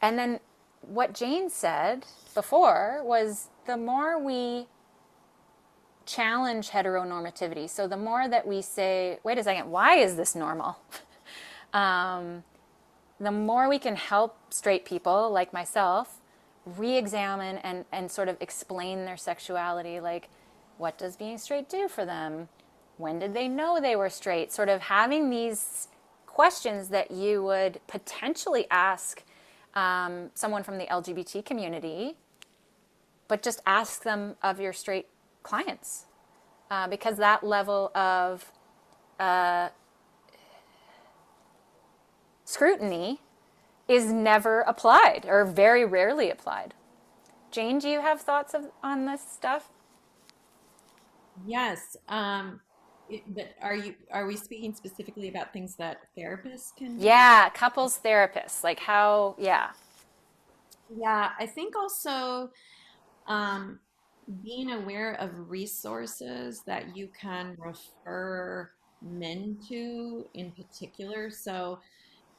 And then what Jane said before was, the more we challenge heteronormativity, so the more that we say, wait a second, why is this normal? The more we can help straight people like myself re-examine and sort of explain their sexuality. Like, what does being straight do for them? When did they know they were straight? Sort of having these questions that you would potentially ask someone from the LGBT community, but just ask them of your straight clients, because that level of scrutiny is never applied, or very rarely applied. Jane, do you have thoughts on this stuff? Yes. But are we speaking specifically about things that therapists can do? Yeah, couples therapists, like how, yeah. Yeah, I think also um, being aware of resources that you can refer men to in particular. So,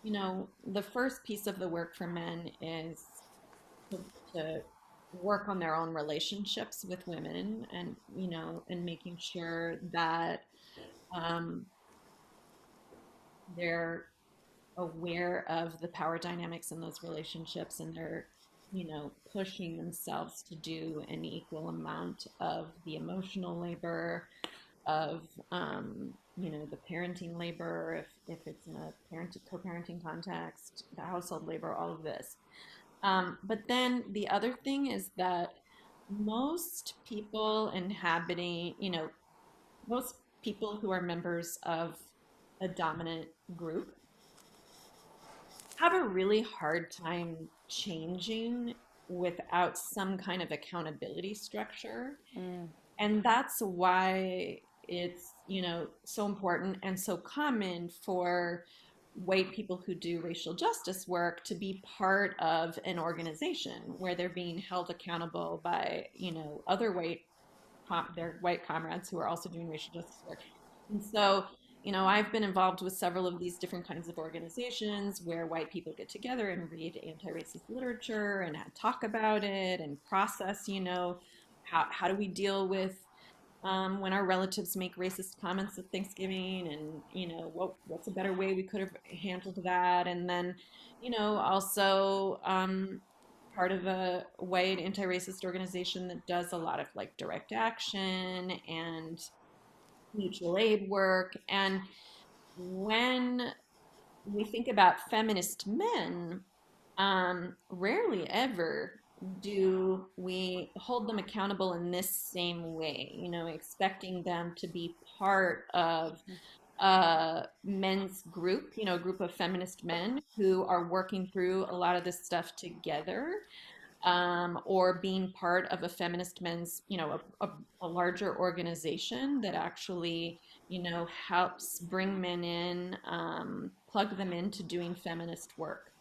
the first piece of the work for men is to, to work on their own relationships with women and, and making sure that um, they're aware of the power dynamics in those relationships and they're pushing themselves to do an equal amount of the emotional labor of the parenting labor if it's in a co-parenting context, the household labor, all of this. But then the other thing is that most people inhabiting most people who are members of a dominant group have a really hard time changing without some kind of accountability structure. Mm. And that's why it's, so important and so common for white people who do racial justice work to be part of an organization where they're being held accountable by, other their white comrades who are also doing racial justice work. And so, I've been involved with several of these different kinds of organizations where white people get together and read anti-racist literature and talk about it and process, how do we deal with when our relatives make racist comments at Thanksgiving, and what's a better way we could have handled that, and then also part of a white anti-racist organization that does a lot of like direct action and mutual aid work. And when we think about feminist men, rarely ever do we hold them accountable in this same way, expecting them to be part of a men's group, a group of feminist men who are working through a lot of this stuff together, or being part of a feminist men's, a larger organization that actually, helps bring men in, plug them into doing feminist work.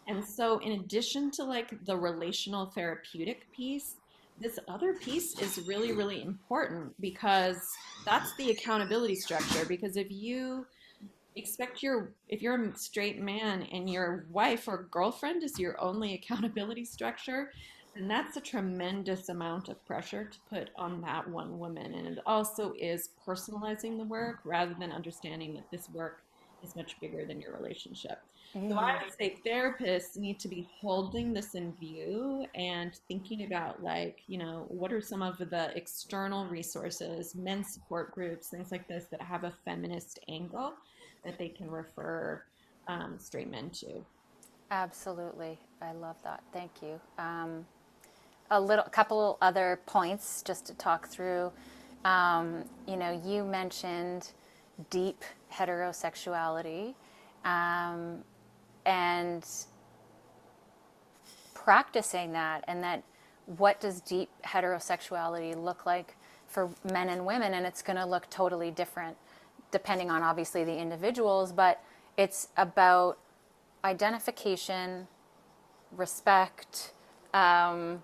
And so, in addition to like the relational therapeutic piece, this other piece is really, really important because that's the accountability structure. Because if you're a straight man and your wife or girlfriend is your only accountability structure, then that's a tremendous amount of pressure to put on that one woman. And it also is personalizing the work rather than understanding that this work is much bigger than your relationship. So I would say therapists need to be holding this in view and thinking about like, what are some of the external resources, men's support groups, things like this that have a feminist angle that they can refer straight men to. Absolutely. I love that. Thank you. A couple other points just to talk through. You mentioned deep heterosexuality, and practicing that, and that what does deep heterosexuality look like for men and women, and it's going to look totally different depending on obviously the individuals, but it's about identification, respect. What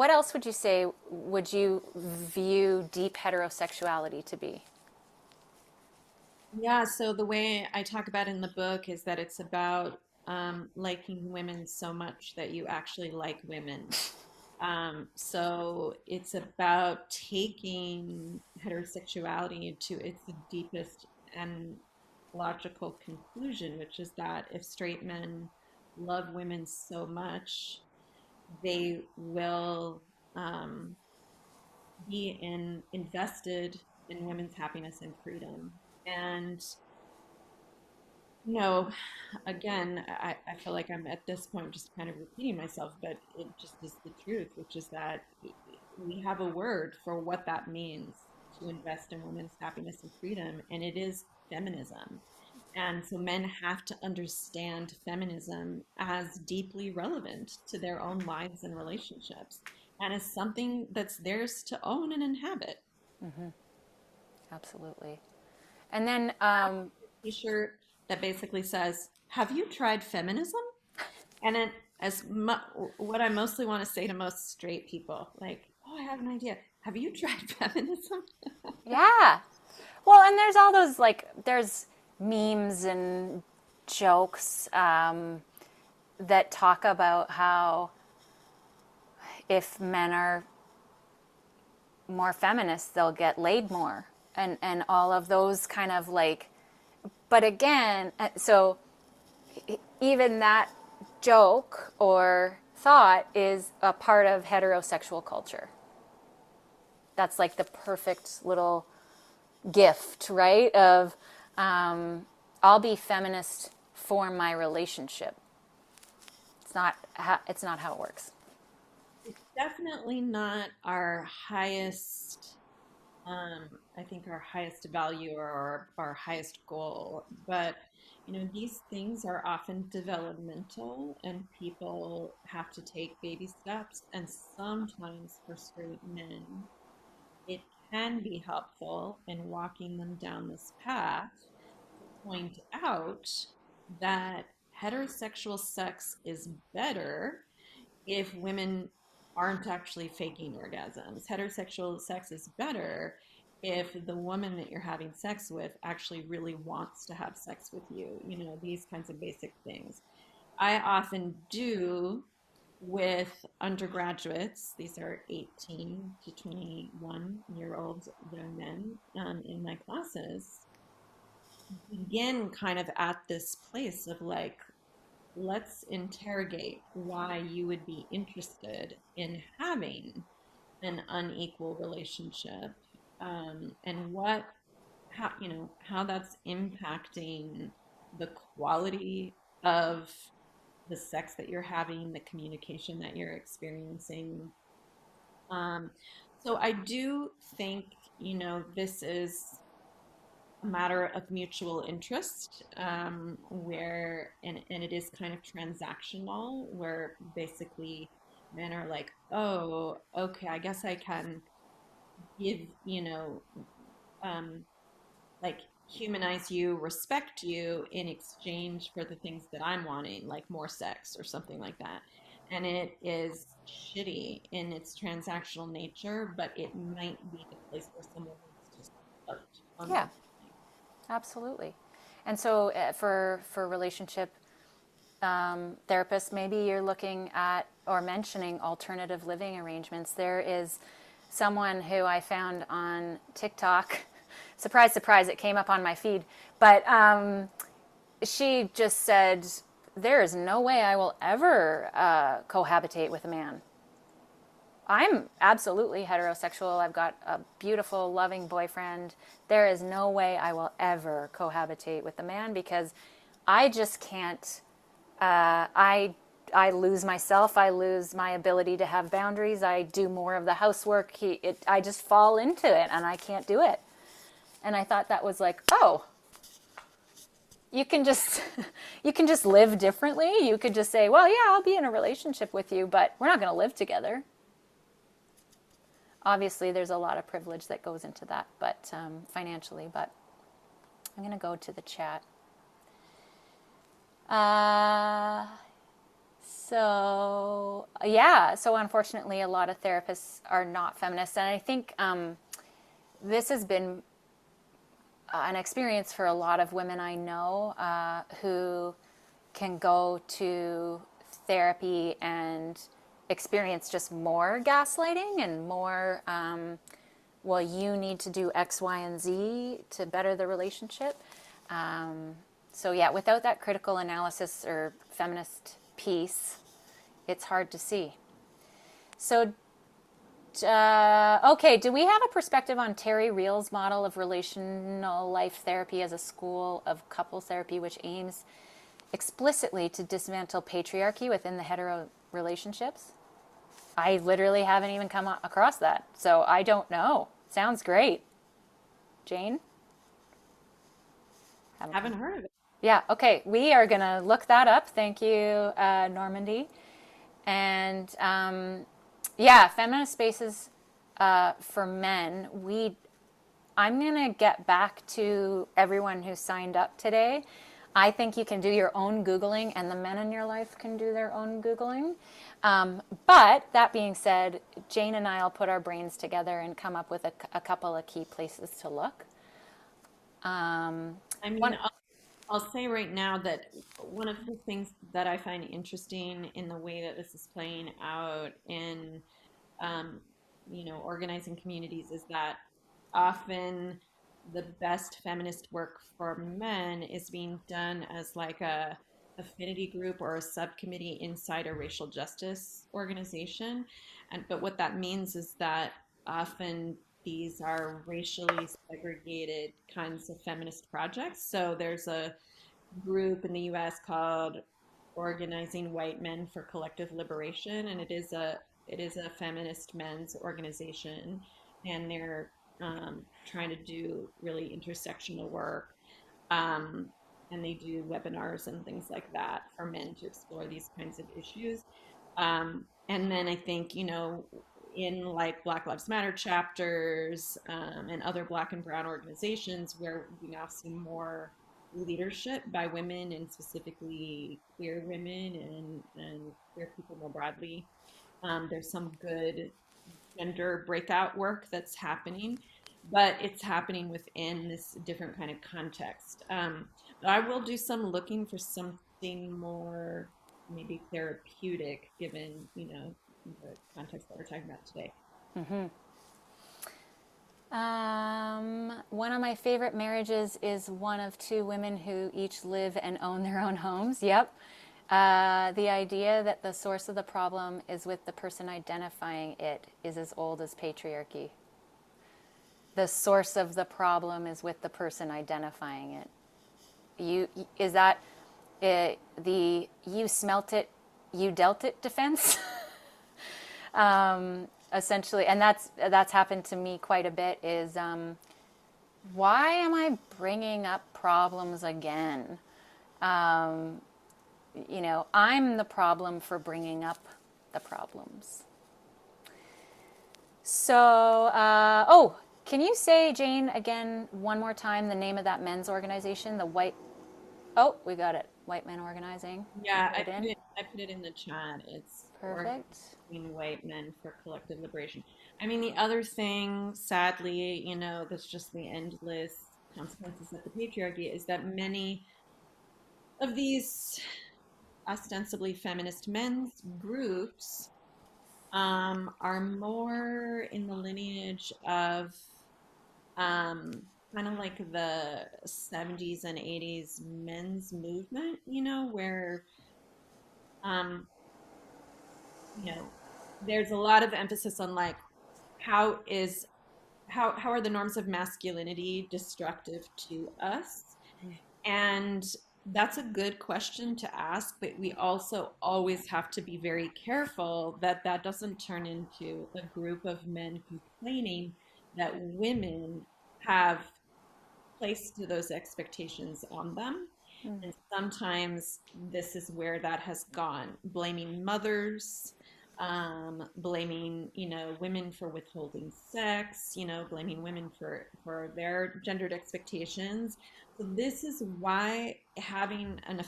else would you say would you view deep heterosexuality to be? Yeah, so the way I talk about in the book is that it's about liking women so much that you actually like women. So it's about taking heterosexuality to its deepest and logical conclusion, which is that if straight men love women so much, they will um, invested in women's happiness and freedom. And no, again, I feel like I'm at this point just kind of repeating myself, but it just is the truth, which is that we have a word for what that means to invest in women's happiness and freedom, and it is feminism. And so men have to understand feminism as deeply relevant to their own lives and relationships, and as something that's theirs to own and inhabit. Absolutely. And then, T-shirt that basically says, "Have you tried feminism?" And it as mu what I mostly want to say to most straight people, like, "Oh, I have an idea. Have you tried feminism?" yeah. Well, and there's all those, like, there's memes and jokes that talk about how if men are more feminists, they'll get laid more, and all of those kind of like. But again, so even that joke or thought is a part of heterosexual culture. That's like the perfect little gift, right? Of I'll be feminist for my relationship. It's not how it works. It's definitely not our highest, I think our highest value or our highest goal. But, these things are often developmental and people have to take baby steps. And sometimes for straight men, it can be helpful in walking them down this path to point out that heterosexual sex is better if women aren't actually faking orgasms. Heterosexual sex is better if the woman that you're having sex with actually really wants to have sex with you, these kinds of basic things. I often do with undergraduates, these are 18 to 21-year-old young men in my classes, begin kind of at this place of like, let's interrogate why you would be interested in having an unequal relationship, and how that's impacting the quality of the sex that you're having, the communication that you're experiencing. Um, so I do think, this is a matter of mutual interest, and it is kind of transactional, where basically men are like, oh, okay, I guess I can give, um, like humanize you, respect you in exchange for the things that I'm wanting, like more sex or something like that. And it is shitty in its transactional nature, but it might be the place where someone needs to start on Yeah, that journey. absolutely. And so for relationship therapists, maybe you're looking at or mentioning alternative living arrangements. There is someone who I found on TikTok. Surprise, surprise, it came up on my feed. But she just said, there is no way I will ever cohabitate with a man. I'm absolutely heterosexual. I've got a beautiful, loving boyfriend. There is no way I will ever cohabitate with a man because I just can't. I lose myself. I lose my ability to have boundaries. I do more of the housework. I just fall into it, and I can't do it. And I thought that was like, oh, you can just you can just live differently. You could just say, well, yeah, I'll be in a relationship with you, but we're not going to live together. Obviously, there's a lot of privilege that goes into that, but financially. But I'm going to go to the chat. So unfortunately, a lot of therapists are not feminists, and I think this has been an experience for a lot of women I know who can go to therapy and experience just more gaslighting and more, well, you need to do X, Y, and Z to better the relationship. So, yeah, without that critical analysis or feminist piece, it's hard to see. So, okay, do we have a perspective on Terry Reel's model of relational life therapy as a school of couples therapy, which aims explicitly to dismantle patriarchy within the hetero relationships? I literally haven't even come across that, so I don't know. Sounds great. Jane? Haven't heard of it. Yeah, okay. We are going to look that up. Thank you, Normandy. And yeah, feminist spaces for men, I'm going to get back to everyone who signed up today. I think you can do your own Googling, and the men in your life can do their own Googling. But that being said, Jane and I will put our brains together and come up with a couple of key places to look. I mean, One, I'll say right now that one of the things that I find interesting in the way that this is playing out in, um, organizing communities is that often the best feminist work for men is being done as like a affinity group or a subcommittee inside a racial justice organization. And but what that means is that often these are racially segregated kinds of feminist projects. So there's a group in the US called Organizing White Men for Collective Liberation, and it is a feminist men's organization, and they're trying to do really intersectional work, um, and they do webinars and things like that for men to explore these kinds of issues. And then I think, in like Black Lives Matter chapters, and other Black and Brown organizations where we now see more leadership by women and specifically queer women and queer people more broadly. There's some good gender breakout work that's happening, but it's happening within this different kind of context. But I will do some looking for something more maybe therapeutic given, the context that we're talking about today. one of my favorite marriages is one of two women who each live and own their own homes. Yep. The idea that the source of the problem is with the person identifying it is as old as patriarchy. The source of the problem is with the person identifying it. You is that the you smelt it, you dealt it defense? Essentially, and that's happened to me quite a bit. Is why am I bringing up problems again? I'm the problem for bringing up the problems. So, can you say, Jane, again one more time the name of that men's organization? The white. Oh, we got it. White Men Organizing. You Yeah, put it in. I put it in the chat. It's Perfect. Organizing White Men for Collective Liberation. I mean, the other thing, sadly, that's just the endless consequences of the patriarchy is that many of these ostensibly feminist men's groups are more in the lineage of kind of like the 70s and 80s men's movement, where um, you know, there's a lot of emphasis on like how is how are the norms of masculinity destructive to us? And that's a good question to ask, but we also always have to be very careful that that doesn't turn into a group of men complaining that women have placed those expectations on them. And sometimes this is where that has gone, blaming mothers, blaming, women for withholding sex, blaming women for their gendered expectations. So this is why having a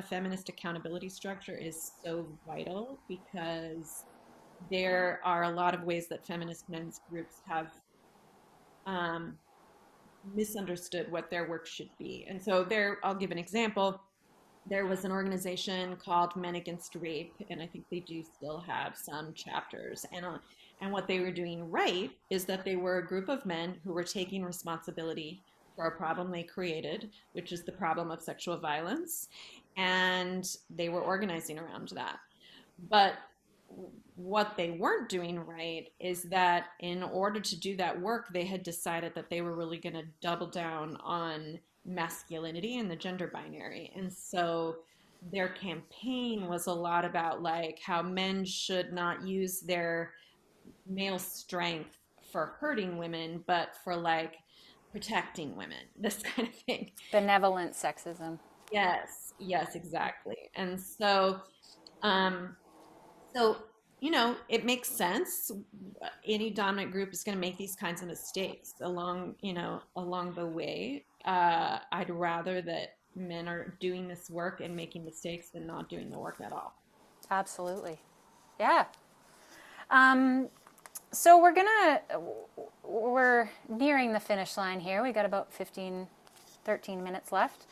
feminist accountability structure is so vital, because there are a lot of ways that feminist men's groups have um, misunderstood what their work should be. And so there, I'll give an example. There was an organization called Men Against Rape, and I think they do still have some chapters. And what they were doing right is that they were a group of men who were taking responsibility for a problem they created, which is the problem of sexual violence, and they were organizing around that. But what they weren't doing right is that in order to do that work, they had decided that they were really going to double down on masculinity and the gender binary. And so their campaign was a lot about like how men should not use their male strength for hurting women, but for like protecting women, this kind of thing. Benevolent sexism. Yes, yes, exactly. And so, um, so, it makes sense. Any dominant group is going to make these kinds of mistakes along the way. I'd rather that men are doing this work and making mistakes than not doing the work at all. Absolutely. Yeah. Um, so we're nearing the finish line here. We got about 15, 13 minutes left.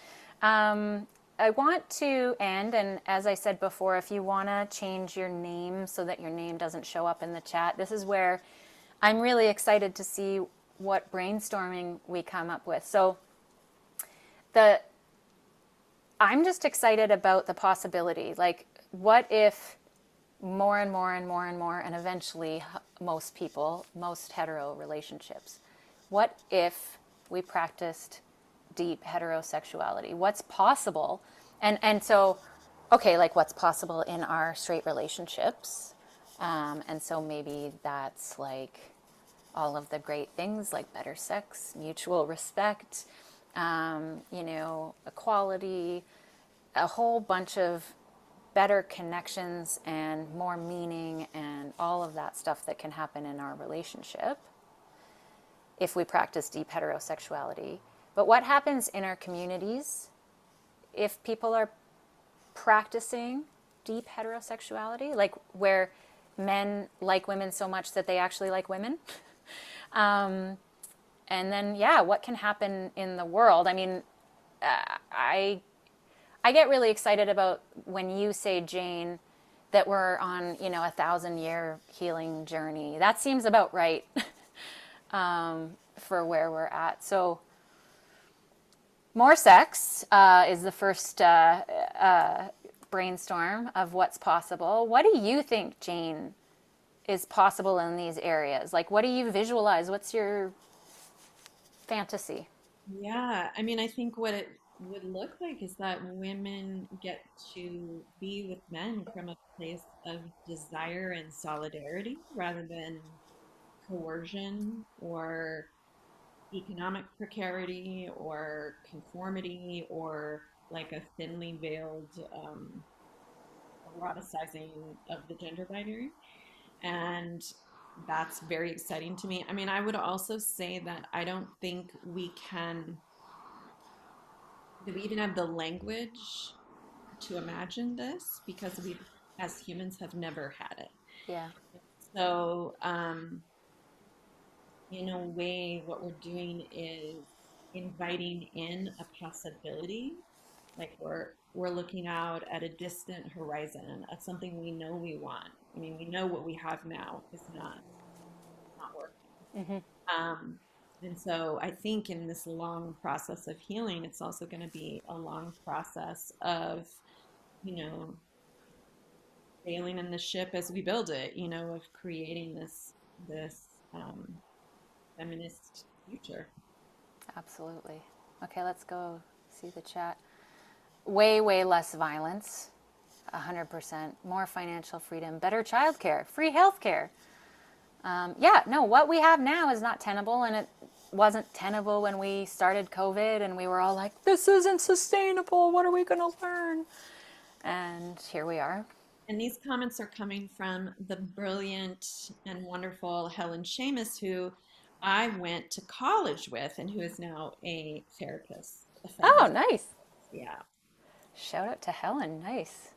I want to end, and as I said before, if you want to change your name so that your name doesn't show up in the chat, this is where I'm really excited to see what brainstorming we come up with. So the I'm just excited about the possibility. Like, what if more and more and more and more, and eventually most people, most hetero relationships, what if we practiced deep heterosexuality? What's possible? And so, okay, like what's possible in our straight relationships? And so maybe that's like all of the great things like better sex, mutual respect, equality, a whole bunch of better connections and more meaning and all of that stuff that can happen in our relationship if we practice deep heterosexuality. But what happens in our communities if people are practicing deep heterosexuality, like where men like women so much that they actually like women? And then, yeah, what can happen in the world? I mean, I I get really excited about when you say, Jane, that we're on, 1,000-year healing journey. That seems about right for where we're at. So, more sex is the first brainstorm of what's possible. What do you think, Jane, is possible in these areas? Like, what do you visualize? What's your fantasy? Yeah, I mean, I think what it would look like is that women get to be with men from a place of desire and solidarity rather than coercion or economic precarity or conformity or like a thinly veiled eroticizing of the gender binary. And that's very exciting to me. I mean, I would also say that I don't think do we even have the language to imagine this because we, as humans, have never had it. Yeah. So, in a way, what we're doing is inviting in a possibility, like we're looking out at a distant horizon of something we know we want. I mean, we know what we have now is not working. Um, and so I think in this long process of healing, it's also going to be a long process of, you know, sailing in the ship as we build it, of creating this feminist future. Absolutely. Okay, let's go see the chat. Way, way less violence. 100%. More financial freedom. Better childcare. Free healthcare. Yeah, no, what we have now is not tenable, and it wasn't tenable when we started COVID, and we were all like, this isn't sustainable. What are we going to learn? And here we are. And these comments are coming from the brilliant and wonderful Helen Shamus, who I went to college with and who is now a therapist, a Oh, feminist. nice. Yeah. Shout out to Helen. Nice.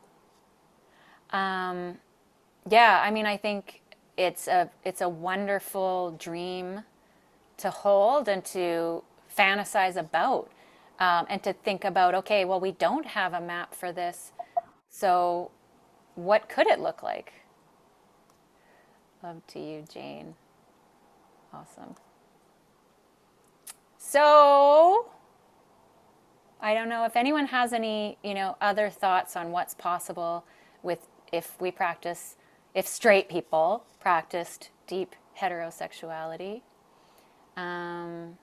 Yeah, I mean, I think it's a wonderful dream to hold and to fantasize about, and to think about. Okay, well, we don't have a map for this, so what could it look like? Love to you, Jane. Awesome. So I don't know if anyone has any, other thoughts on what's possible with if we practice, if straight people practiced deep heterosexuality, um,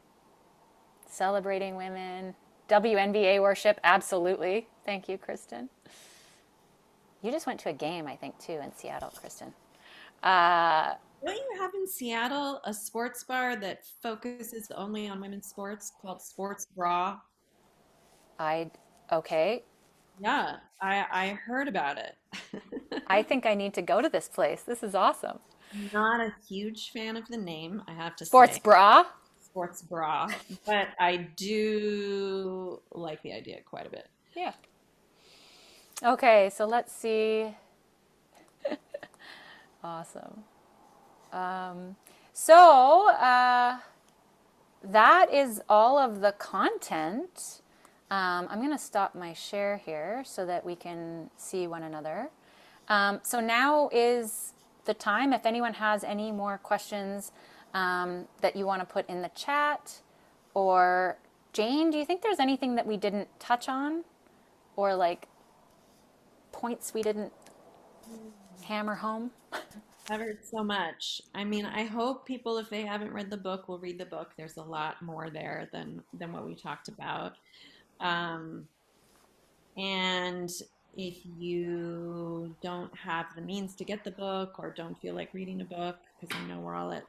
celebrating women, WNBA worship, absolutely. Thank you, Kristen. You just went to a game, I think, too, in Seattle, Kristen. Uh, Don't you have in Seattle a sports bar that focuses only on women's sports called Sports Bra? I, okay. Yeah, I heard about it. I think I need to go to this place. This is awesome. Not a huge fan of the name, I have to Sports say, bra. sports bra, but I do like the idea quite a bit. Yeah. Okay, so let's see. Awesome. So that is all of the content. I'm going to stop my share here so that we can see one another. So now is the time. If anyone has any more questions that you want to put in the chat, or Jane, do you think there's anything that we didn't touch on, or like points we didn't hammer home? Covered so much. I mean, I hope people, if they haven't read the book, will read the book. There's a lot more there than what we talked about. Um, and if you don't have the means to get the book or don't feel like reading a book, because I know we're all at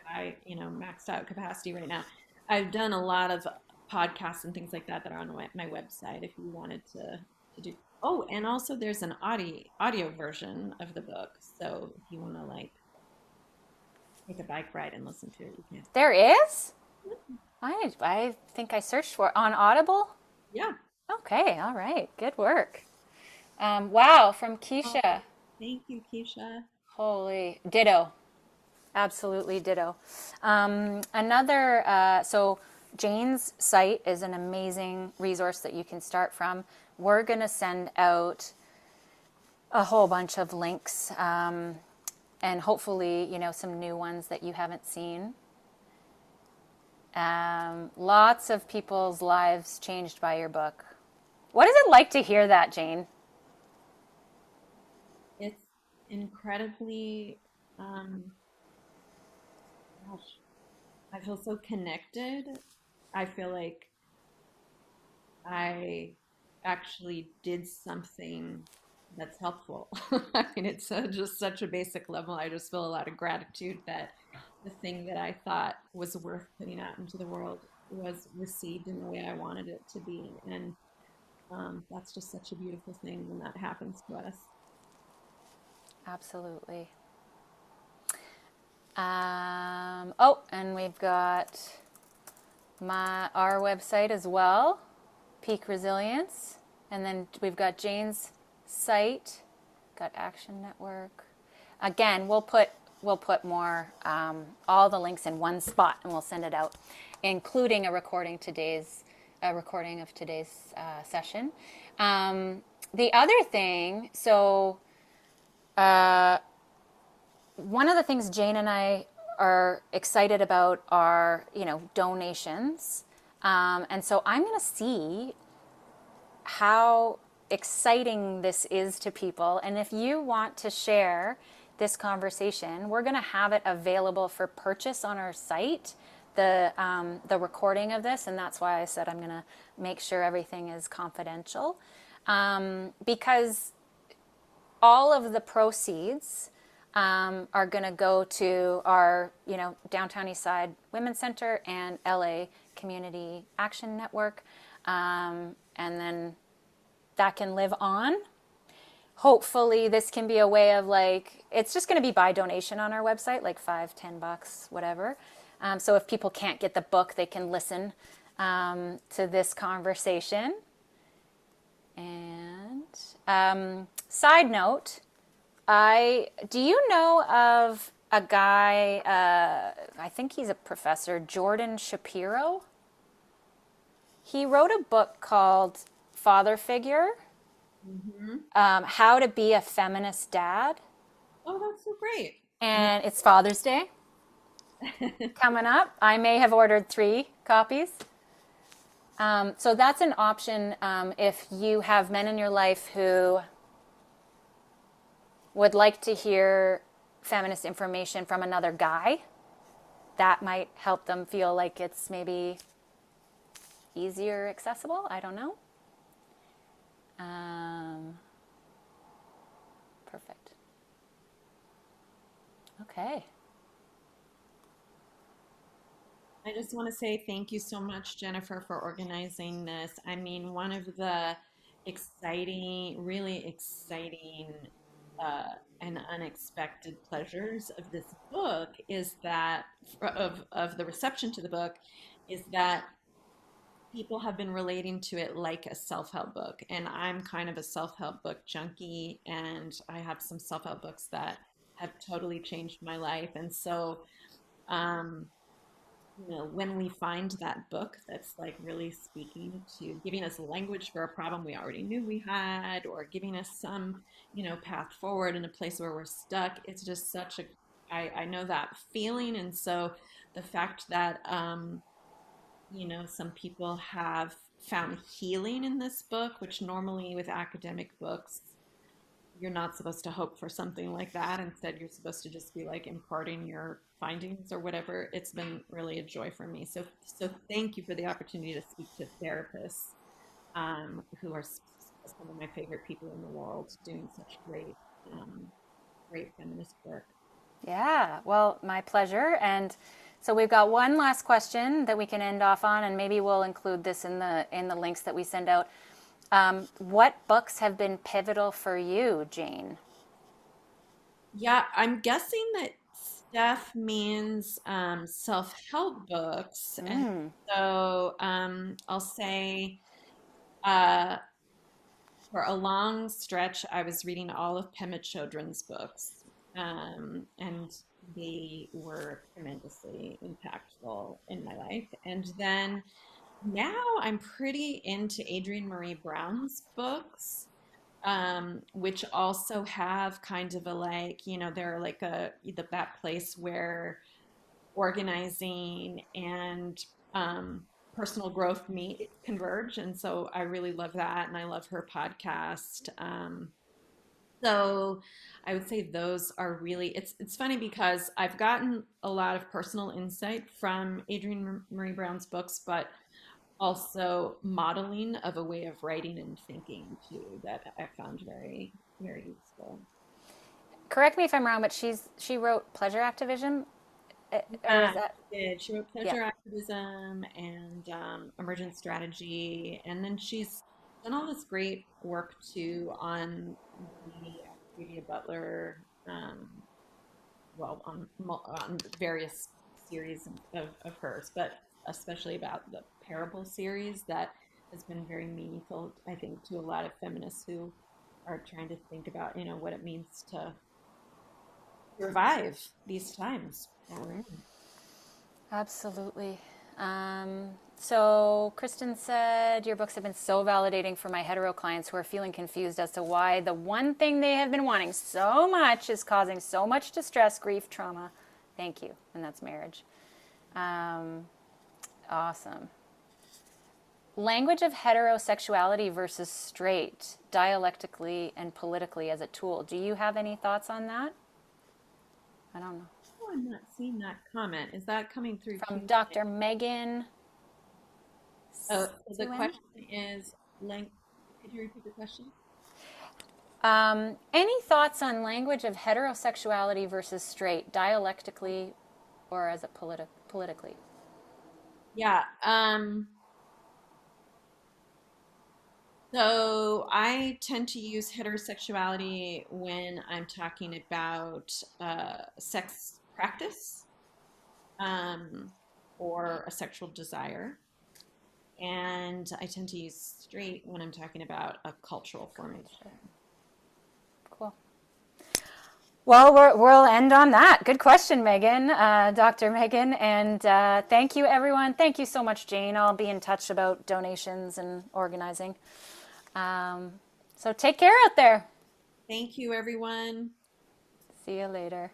high, maxed out capacity right now, I've done a lot of podcasts and things like that that are on my website if you wanted to do. Oh, and also there's an audio version of the book. So if you want to like take a bike ride and listen to it, you can. There is? I think I searched for it on Audible. Yeah. Okay, all right, good work. Wow, from Oh, Keisha. thank you, Keisha. Holy ditto. Absolutely ditto. So Jane's site is an amazing resource that you can start from. We're going to send out a whole bunch of links and hopefully, some new ones that you haven't seen. Lots of people's lives changed by your book. What is it like to hear that, Jane? It's incredibly, um, gosh, I feel so connected. I feel like I actually did something that's helpful. I mean, it's just such a basic level. I just feel a lot of gratitude that the thing that I thought was worth putting out into the world was received in the way I wanted it to be. And that's just such a beautiful thing when that happens to us. Absolutely. And we've got our website as well, Peak Resilience, and then we've got Jane's site, got Action Network. Again, we'll put more all the links in one spot, and we'll send it out, including a recording of today's session. The other thing, so. One of the things Jane and I are excited about are, donations. And so I'm going to see how exciting this is to people. And if you want to share this conversation, we're going to have it available for purchase on our site, the recording of this. And that's why I said I'm going to make sure everything is confidential. Because all of the proceeds are going to go to our, Downtown Eastside Women's Center and LA Community Action Network. And then that can live on. Hopefully this can be a way of it's just going to be by donation on our website, like $5, $10, whatever. So if people can't get the book, they can listen to this conversation. And side note, do you know of a guy, I think he's a professor, Jordan Shapiro? He wrote a book called Father Figure, Hmm. How to Be a Feminist Dad. Oh, that's so great. And And it's Father's Day coming up. I may have ordered 3 copies. So that's an option if you have men in your life who would like to hear feminist information from another guy. That might help them feel like it's maybe easier accessible. I don't know. Perfect. Okay. I just want to say thank you so much, Jennifer, for organizing this. I mean, one of the really exciting and unexpected pleasures of this book is that of the reception to the book is that people have been relating to it like a self-help book, and I'm kind of a self-help book junkie, and I have some self-help books that have totally changed my life. And so um when we find that book that's like really speaking to giving us language for a problem we already knew we had, or giving us some, path forward in a place where we're stuck, it's just such a, I know that feeling. And so the fact that, some people have found healing in this book, which normally with academic books, you're not supposed to hope for something like that. Instead, you're supposed to just be like imparting your findings or whatever. It's been really a joy for me. So thank you for the opportunity to speak to therapists, who are some of my favorite people in the world, doing such great feminist work. Yeah, well, my pleasure. And so we've got one last question that we can end off on, and maybe we'll include this in the links that we send out. What books have been pivotal for you, Jane? Yeah, I'm guessing that Steph means self-help books, and Mm. so I'll say. Uh, For a long stretch, I was reading all of Pema Chodron's books, and they were tremendously impactful in my life. And then now I'm pretty into Adrienne Marie Brown's books, which also have kind of a like, they're like that place where organizing and personal growth meet converge. And so I really love that. And I love her podcast. So I would say those are really, it's funny because I've gotten a lot of personal insight from Adrienne Marie Brown's books, but also modeling of a way of writing and thinking too that I found very, very useful. Correct me if I'm wrong, but she wrote Pleasure Activism, or is Yeah, that? she did. She wrote Yeah. Pleasure Activism and Emergent Strategy, and then she's done all this great work too on the Octavia Butler, on various series of hers, but especially about the Parable series that has been very meaningful, I think, to a lot of feminists who are trying to think about, what it means to survive these times that we're in. Absolutely. So Kristen said, your books have been so validating for my hetero clients who are feeling confused as to why the one thing they have been wanting so much is causing so much distress, grief, trauma. Thank you. And that's marriage. Um, awesome. Language of heterosexuality versus straight, dialectically and politically as a tool. Do you have any thoughts on that? I don't know. Oh, I'm not seeing that comment. Is that coming through From Q&A? Dr. Megan Oh, so the Suen? question is, could you repeat the question? Any thoughts on language of heterosexuality versus straight, dialectically or as a politically? Yeah. So I tend to use heterosexuality when I'm talking about sex practice, um, or a sexual desire. And I tend to use straight when I'm talking about a cultural formation. Cool. Well, we'll end on that. Good question, Megan, Dr. Megan. And thank you, everyone. Thank you so much, Jane. I'll be in touch about donations and organizing. So take care out there. Thank you, everyone. See you later.